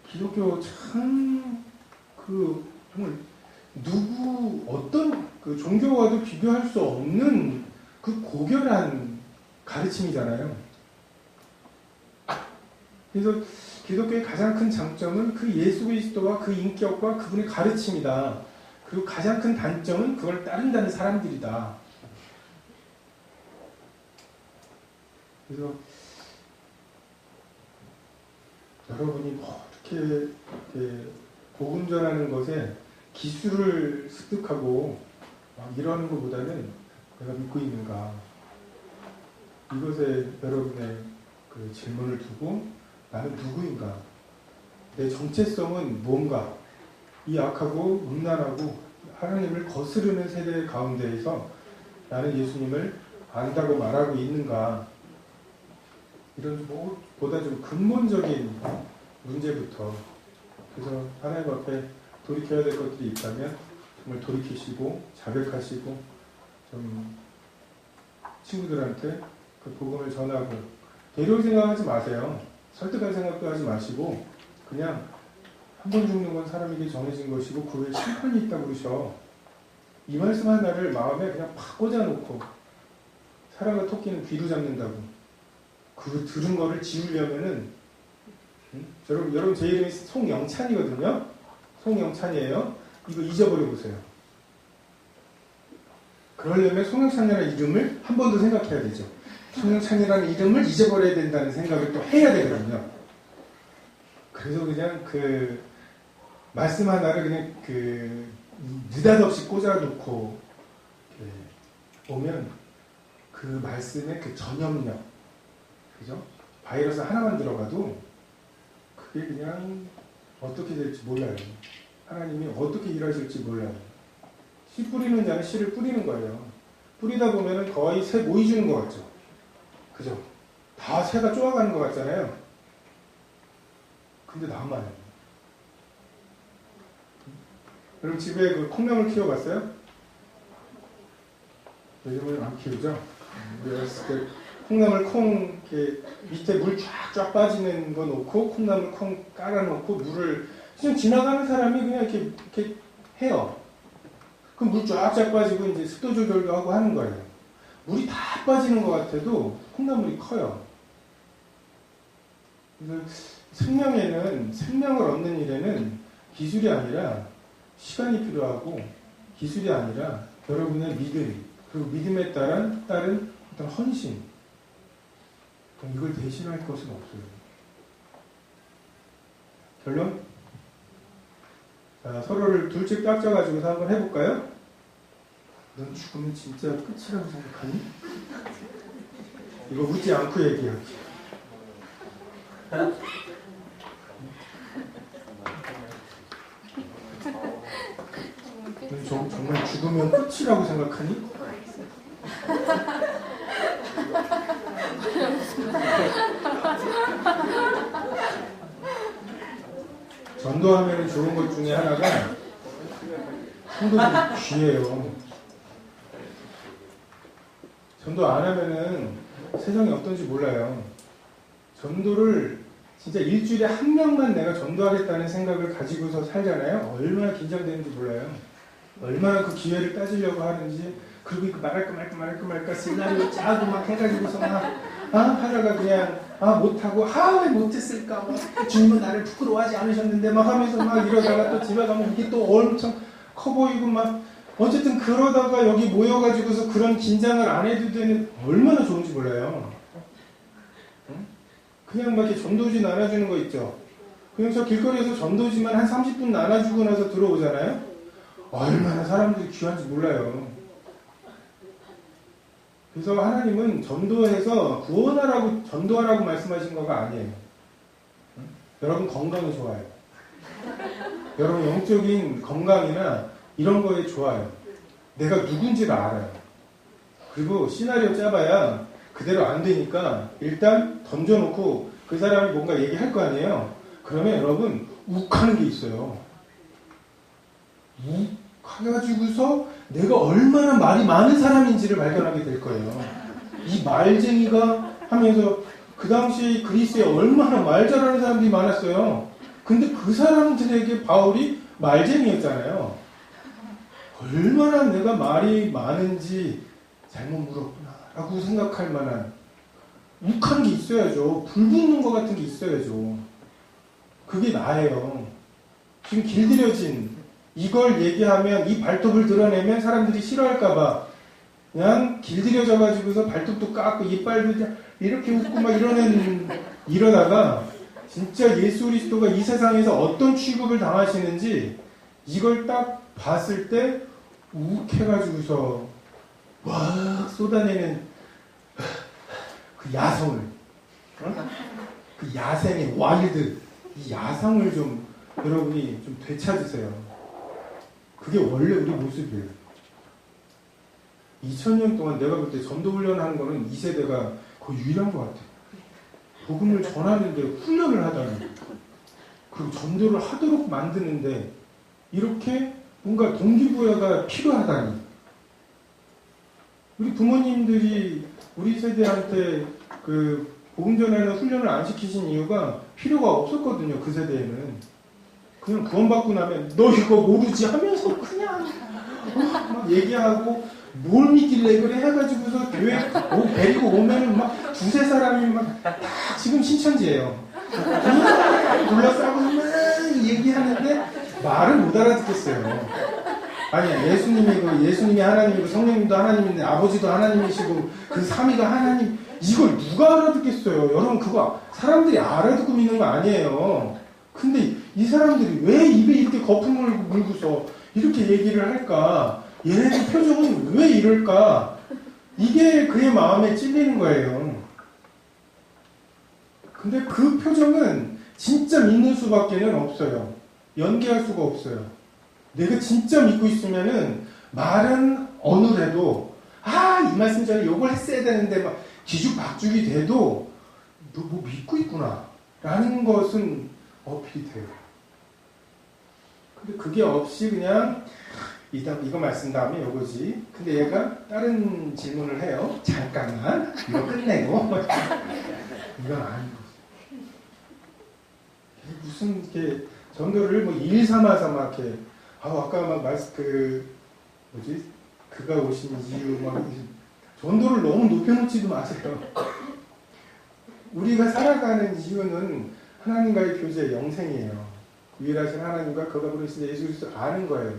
기독교 참 정말 어떤 그 종교와도 비교할 수 없는 그 고결한 가르침이잖아요. 그래서 기독교의 가장 큰 장점은 그 예수 그리스도와 그 인격과 그분의 가르침이다. 그리고 가장 큰 단점은 그걸 따른다는 사람들이다. 그래서 여러분이 이렇게 복음 전하는 것에 기술을 습득하고 이러는 것보다는 내가 믿고 있는가, 이것에 여러분의 그 질문을 두고 나는 누구인가, 내 정체성은 뭔가, 이 악하고 음란하고 하나님을 거스르는 세대 가운데에서 나는 예수님을 안다고 말하고 있는가, 이런 보다 좀 근본적인 문제부터. 그래서 하나님 앞에 돌이켜야 될 것들이 있다면 정말 돌이키시고 자백하시고 좀 친구들한테 그 복음을 전하고, 데려올 생각하지 마세요. 설득할 생각도 하지 마시고 그냥 한 번 죽는 건 사람에게 정해진 것이고 그 외에 심판이 있다고 그러셔. 이 말씀 하나를 마음에 그냥 팍 꽂아놓고, 사람과 토끼는 귀로 잡는다고 그 들은 거를 지우려면은 여러분 제 이름이 송영찬이거든요. 송영찬이에요. 이거 잊어버려 보세요. 그러려면 송영찬이라는 이름을 한 번 더 생각해야 되죠. 송영찬이라는 이름을 잊어버려야 된다는 생각을 또 해야 되거든요. 그래서 그냥 그 말씀 하나를 그냥 그 느닷없이 꽂아놓고 보면 그 말씀의 그 전염력, 그죠? 바이러스 하나만 들어가도 그게 그냥 어떻게 될지 몰라요. 하나님이 어떻게 일하실지 몰라요. 씨 뿌리는 자는 씨를 뿌리는 거예요. 뿌리다 보면 거의 새 모이 주는 것 같죠? 그죠? 다 새가 쪼아가는 것 같잖아요. 근데 남아요. 여러분 집에 그 콩나물 키워봤어요? 요즘은 안 키우죠? 어렸을 때 콩나물 콩 이렇게 밑에 물 쫙쫙 빠지는 거 놓고 콩나물 콩 깔아놓고 물을 그냥 지나가는 사람이 그냥 이렇게 해요. 그럼 물 쫙쫙 빠지고 이제 습도 조절도 하고 하는 거예요. 물이 다 빠지는 것 같아도 콩나물이 커요. 그래서 생명을 얻는 일에는 기술이 아니라 시간이 필요하고, 기술이 아니라 여러분의 믿음, 그리고 믿음에 따른 어떤 헌신, 이걸 대신할 것은 없어요. 결론? 자, 서로를 둘씩 깍져가지고서 한번 해볼까요? 넌 죽으면 진짜 끝이라고 생각하니? 이거 묻지 않고 얘기하기. 넌 정말 죽으면 끝이라고 생각하니? 전도하면 좋은 것 중에 하나가 성도들이 귀해요. 전도 안 하면은 세상이 어떤지 몰라요. 전도를 진짜 일주일에 한 명만 내가 전도하겠다는 생각을 가지고서 살잖아요. 얼마나 긴장되는지 몰라요. 얼마나 그 기회를 따지려고 하는지, 그리고 이거 말할까 말까 시나리오 짜고 막 해가지고서 하다가 그냥 못하고 왜 못했을까, 주님은 나를 부끄러워하지 않으셨는데 막 하면서 막 이러다가 또 집에 가면 이게 또 엄청 커 보이고 막 어쨌든 그러다가 여기 모여가지고서 그런 긴장을 안 해도 되는, 얼마나 좋은지 몰라요. 그냥 막 이렇게 전도지 나눠주는 거 있죠. 그냥 저 길거리에서 전도지만 한 30분 나눠주고 나서 들어오잖아요. 얼마나 사람들이 귀한지 몰라요. 그래서 하나님은 전도해서 구원하라고, 전도하라고 말씀하신 거가 아니에요. 여러분 건강이 좋아요. 여러분 영적인 건강이나 이런 거에 좋아요. 내가 누군지를 알아요. 그리고 시나리오 짜봐야 그대로 안 되니까 일단 던져놓고 그 사람이 뭔가 얘기할 거 아니에요. 그러면 여러분 욱하는 게 있어요. 욱해가지고서 내가 얼마나 말이 많은 사람인지를 발견하게 될 거예요. 이 말쟁이가 하면서 그 당시 그리스에 얼마나 말 잘하는 사람들이 많았어요. 근데 그 사람들에게 바울이 말쟁이였잖아요. 얼마나 내가 말이 많은지 잘못 물었구나 라고 생각할 만한 욱한 게 있어야죠. 불 붙는 것 같은 게 있어야죠. 그게 나예요. 지금 길들여진 이걸 얘기하면, 이 발톱을 드러내면 사람들이 싫어할까봐 그냥 길들여져 가지고서 발톱도 깎고 이빨도 이렇게 웃고 막 이러다가 진짜 예수 그리스도가 이 세상에서 어떤 취급을 당하시는지 이걸 딱 봤을 때 욱해가지고서 와 쏟아내는 그 야성을, 그 야생의 와일드, 이 야성을 좀 여러분이 좀 되찾으세요. 그게 원래 우리 모습이에요. 2000년 동안 내가 볼 때 전도 훈련하는 거는 이 세대가 거의 유일한 것 같아요. 복음을 전하는데 훈련을 하다니, 그리고 전도를 하도록 만드는데 이렇게 뭔가 동기부여가 필요하다니. 우리 부모님들이 우리 세대한테 그 복음 전하는 훈련을 안 시키신 이유가 필요가 없었거든요. 그 세대에는. 그냥 구원받고 나면 너 이거 모르지 하면서 그냥 막 얘기하고 뭘 믿길래 그래 해가지고서 교회 데리고 오면은 막 두세 사람이 막 다 지금 신천지예요. 둘러싸고 막 얘기하는데 말을 못 알아듣겠어요. 아니 예수님이 하나님이고 성령님도 하나님인데 아버지도 하나님이시고 그 삼위가 하나님, 이걸 누가 알아듣겠어요. 여러분 그거 사람들이 알아듣고 믿는 거 아니에요. 근데 이 사람들이 왜 입에 이렇게 거품을 물고서 이렇게 얘기를 할까? 얘네들 표정은 왜 이럴까? 이게 그의 마음에 찔리는 거예요. 근데 그 표정은 진짜 믿는 수밖에는 없어요. 연기할 수가 없어요. 내가 진짜 믿고 있으면은 말은 어느래도 이 말씀 전에 요걸 했어야 되는데 막 뒤죽박죽이 돼도 너 뭐 믿고 있구나 라는 것은 어필이 돼요. 근데 그게 없이 그냥 이거 말씀 다음에 요거지. 근데 얘가 다른 질문을 해요. 잠깐만 이거 끝내고 이건 아니고 무슨 이렇게 전도를 뭐 일 삼아서 막 이렇게 아까 막 그가 오신 이유 막 전도를 너무 높여놓지도 마세요. 우리가 살아가는 이유는 하나님과의 교제, 영생이에요. 유일하신 하나님과 그가 부르신 예수 그리스도 아는 거예요.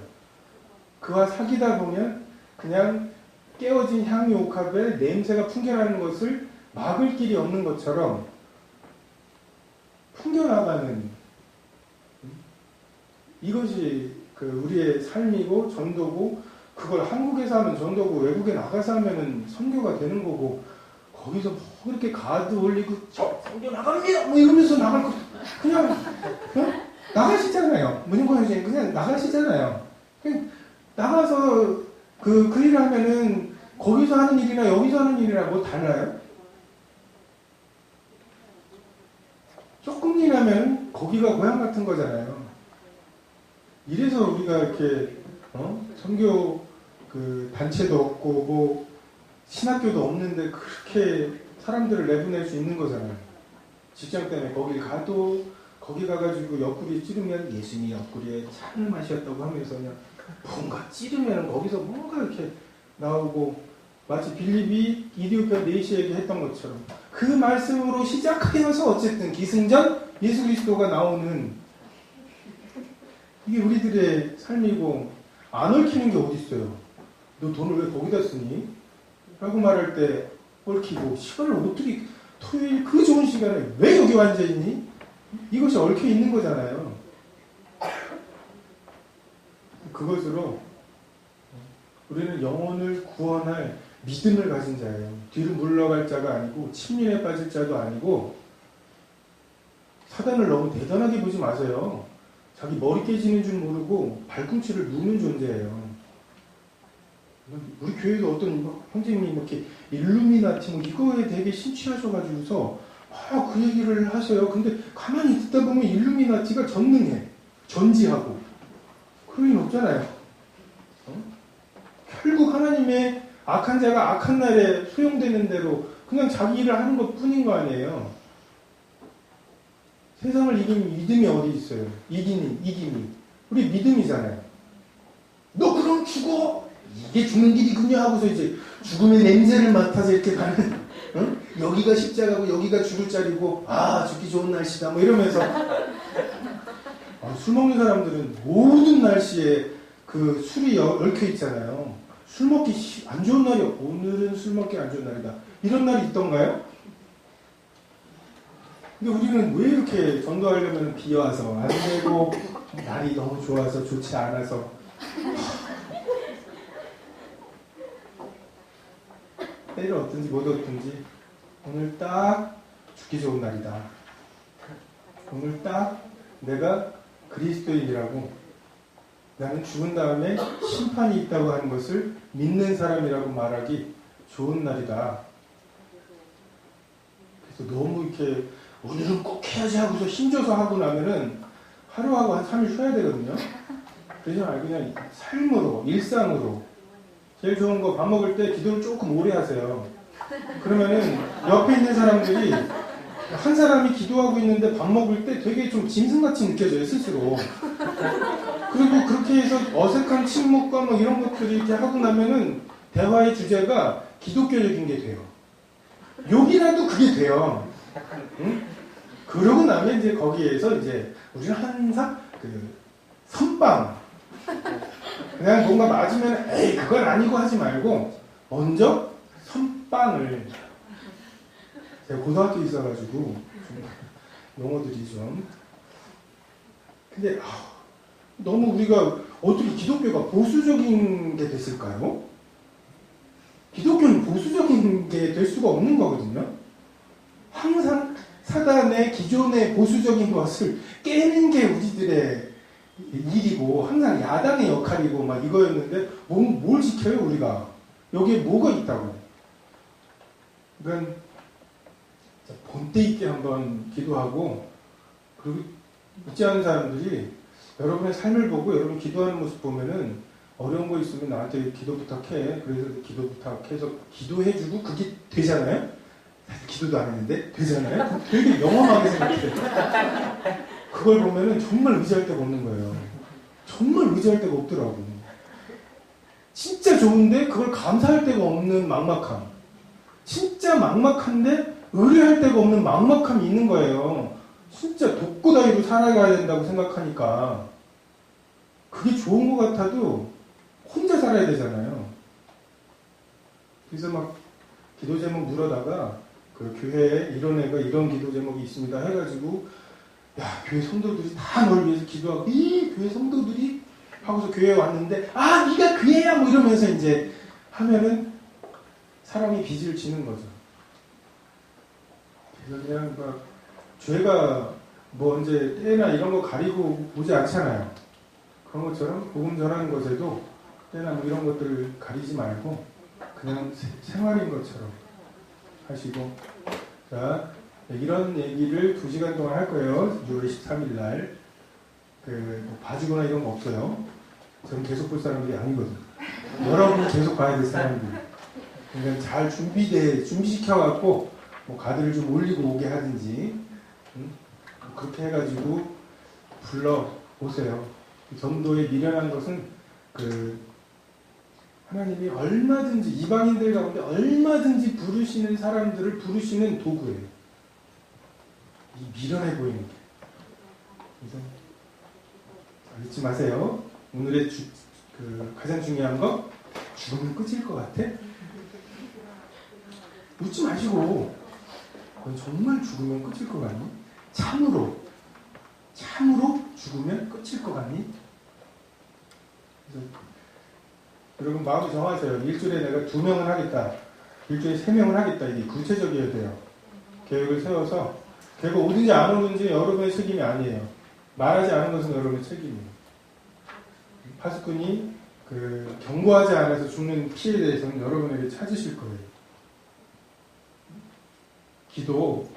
그와 사귀다 보면 그냥 깨어진 향유 옥합에 냄새가 풍겨나는 것을 막을 길이 없는 것처럼 풍겨나가는, 이것이 우리의 삶이고 전도고, 그걸 한국에서 하면 전도고 외국에 나가서 하면은 선교가 되는 거고, 거기서 뭐 그렇게 가드 올리고 저 선교 나갑니다 뭐 이러면서 나갈 거 그냥 나가시잖아요. 문인권에서 그냥 나가시잖아요. 그냥 나가서 그 일을 하면은 거기서 하는 일이나 여기서 하는 일이랑 뭐 달라요? 조금 일하면 거기가 고향 같은 거잖아요. 이래서 우리가 이렇게 선교 단체도 없고 뭐 신학교도 없는데 그렇게 사람들을 내보낼 수 있는 거잖아요. 직장 때문에 거기 가도 거기 가가지고 옆구리 찌르면 예수님이 옆구리에 찬을 마셨다고 하면서 그냥 뭔가 찌르면 거기서 뭔가 이렇게 나오고 마치 빌립이 이디오피아 내시에게 했던 것처럼 그 말씀으로 시작하여서 어쨌든 기승전 예수 그리스도가 나오는 이게 우리들의 삶이고 안 얽히는 게 어디 있어요? 너 돈을 왜 거기다 쓰니? 라고 말할 때 얽히고 시간을 어떻게 토요일 그 좋은 시간에 왜 여기 앉아있니? 이것이 얽혀 있는 거잖아요. 그것으로 우리는 영혼을 구원할 믿음을 가진 자예요. 뒤로 물러갈 자가 아니고 침륜에 빠질 자도 아니고 사단을 너무 대단하게 보지 마세요. 자기 머리 깨지는 줄 모르고 발꿈치를 누는 존재예요. 우리 교회도 어떤 형제님이 이렇게 일루미나티 뭐 이거에 되게 심취하셔가지고서 그 얘기를 하셔요. 근데 가만히 듣다 보면 일루미나티가 전능해. 전지하고. 그럴 일 없잖아요. 결국 하나님의 악한 자가 악한 날에 소용되는 대로 그냥 자기 일을 하는 것 뿐인 거 아니에요. 세상을 이긴 믿음이 어디 있어요? 이김이. 우리 믿음이잖아요. 너 그럼 죽어! 이게 죽는 길이군요 하고서 이제 죽음의 냄새를 맡아서 이렇게 가는, 응? 여기가 십자가고 여기가 죽을 자리고, 죽기 좋은 날씨다 뭐 이러면서 술 먹는 사람들은 모든 날씨에 그 술이 얽혀 있잖아요. 술 먹기 안 좋은 날이 오늘은 술 먹기 안 좋은 날이다. 이런 날이 있던가요? 근데 우리는 왜 이렇게 전도하려면 비 와서 안 되고 날이 너무 좋아서 좋지 않아서 때를 얻든지 못 얻든지 오늘 딱 죽기 좋은 날이다. 오늘 딱 내가 그리스도인이라고 나는 죽은 다음에 심판이 있다고 하는 것을 믿는 사람이라고 말하기 좋은 날이다. 그래서 너무 이렇게 오늘은 꼭 해야지 하고서 힘줘서 하고 나면은 하루하고 한 3일 쉬어야 되거든요. 그래서 그냥 삶으로, 일상으로. 제일 좋은 거 밥 먹을 때 기도를 조금 오래 하세요. 그러면은 옆에 있는 사람들이 한 사람이 기도하고 있는데 밥 먹을 때 되게 좀 짐승같이 느껴져요, 스스로. 그리고 그렇게 해서 어색한 침묵과 뭐 이런 것들이 이렇게 하고 나면은 대화의 주제가 기독교적인 게 돼요. 욕이라도 그게 돼요. 응? 그러고 나면 이제 거기에서 이제 우리는 항상 그 선빵. 그냥 뭔가 맞으면 에이 그건 아니고 하지 말고 먼저 선빵을. 제가 고등학교에 있어가지고 용어들이 좀 근데 너무 우리가 어떻게 기독교가 보수적인 게 됐을까요? 기독교는 보수적인 게 될 수가 없는 거거든요. 항상 사단의 기존의 보수적인 것을 깨는 게 우리들의 일이고 항상 야당의 역할이고 막 이거였는데 뭘 지켜요 우리가? 여기에 뭐가 있다고? 그러니까 본때 있게 한번 기도하고 그리고 믿지 않은 사람들이 여러분의 삶을 보고 여러분 기도하는 모습 보면은 어려운 거 있으면 나한테 기도 부탁해. 그래서 기도 부탁해서 기도해주고 그게 되잖아요? 기도도 안 했는데 되잖아요? 되게 영험하게 생각해요. 그걸 보면은 정말 의지할 데가 없는 거예요. 정말 의지할 데가 없더라고. 진짜 좋은데 그걸 감사할 데가 없는 막막함. 진짜 막막한데 의뢰할 데가 없는 막막함이 있는 거예요. 진짜 독고다이로 살아가야 된다고 생각하니까 그게 좋은 것 같아도 혼자 살아야 되잖아요. 그래서 막 기도 제목 물어다가 그 교회에 이런 애가 이런 기도 제목이 있습니다 해가지고 야 교회 성도들이 다 널 위해서 기도하고 이 교회 성도들이 하고서 교회에 왔는데 네가 그 애야 뭐 이러면서 이제 하면은 사람이 빚을 지는 거죠. 그래서 그냥 막 죄가 뭐 이제 때나 이런 거 가리고 보지 않잖아요. 그런 것처럼 복음 전하는 것에도 때나 뭐 이런 것들을 가리지 말고 그냥 생활인 것처럼 하시고 자 이런 얘기를 2시간 동안 할 거예요. 6월 13일 날 뭐 봐주거나 이런 거 없어요. 저는 계속 볼 사람들이 아니거든요. 여러분은 계속 봐야 될 사람들. 그러니까 잘 준비시켜갖고 뭐 가드를 좀 올리고 오게 하든지 그렇게 해가지고 불러보세요. 전도에 미련한 것은 하나님이 얼마든지 이방인들 가운데 얼마든지 부르시는 사람들을 부르시는 도구예요. 이 미련해 보이는 게. 그래서 잊지 마세요. 오늘의 가장 중요한 거 죽으면 끝일 것 같아? 묻지 마시고 넌 정말 죽으면 끝일 것 같니? 참으로 죽으면 끝일 것 같니? 그래서 여러분 마음을 정하세요. 일주일에 내가 2명을 하겠다. 일주일에 3명을 하겠다. 이게 구체적이어야 돼요. 계획을 세워서 결국 오든지 안 오든지 여러분의 책임이 아니에요. 말하지 않은 것은 여러분의 책임이에요. 파수꾼이 경고하지 않아서 죽는 피해에 대해서는 여러분에게 찾으실 거예요. 기도,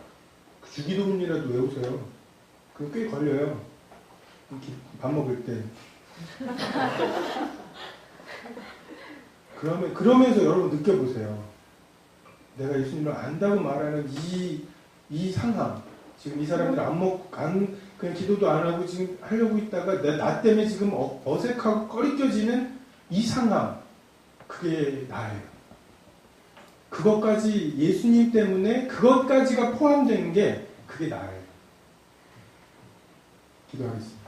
주기도문이라도 외우세요. 그거 꽤 걸려요. 밥 먹을 때. 그러면서 여러분 느껴보세요. 내가 예수님을 안다고 말하는 이 상황. 지금 이 사람들 그냥 기도도 안 하고 지금 하려고 있다가 나 때문에 지금 어색하고 꺼리껴지는 이 상황. 그게 나예요. 그것까지 예수님 때문에 그것까지가 포함된 게 그게 나예요. 기도하겠습니다.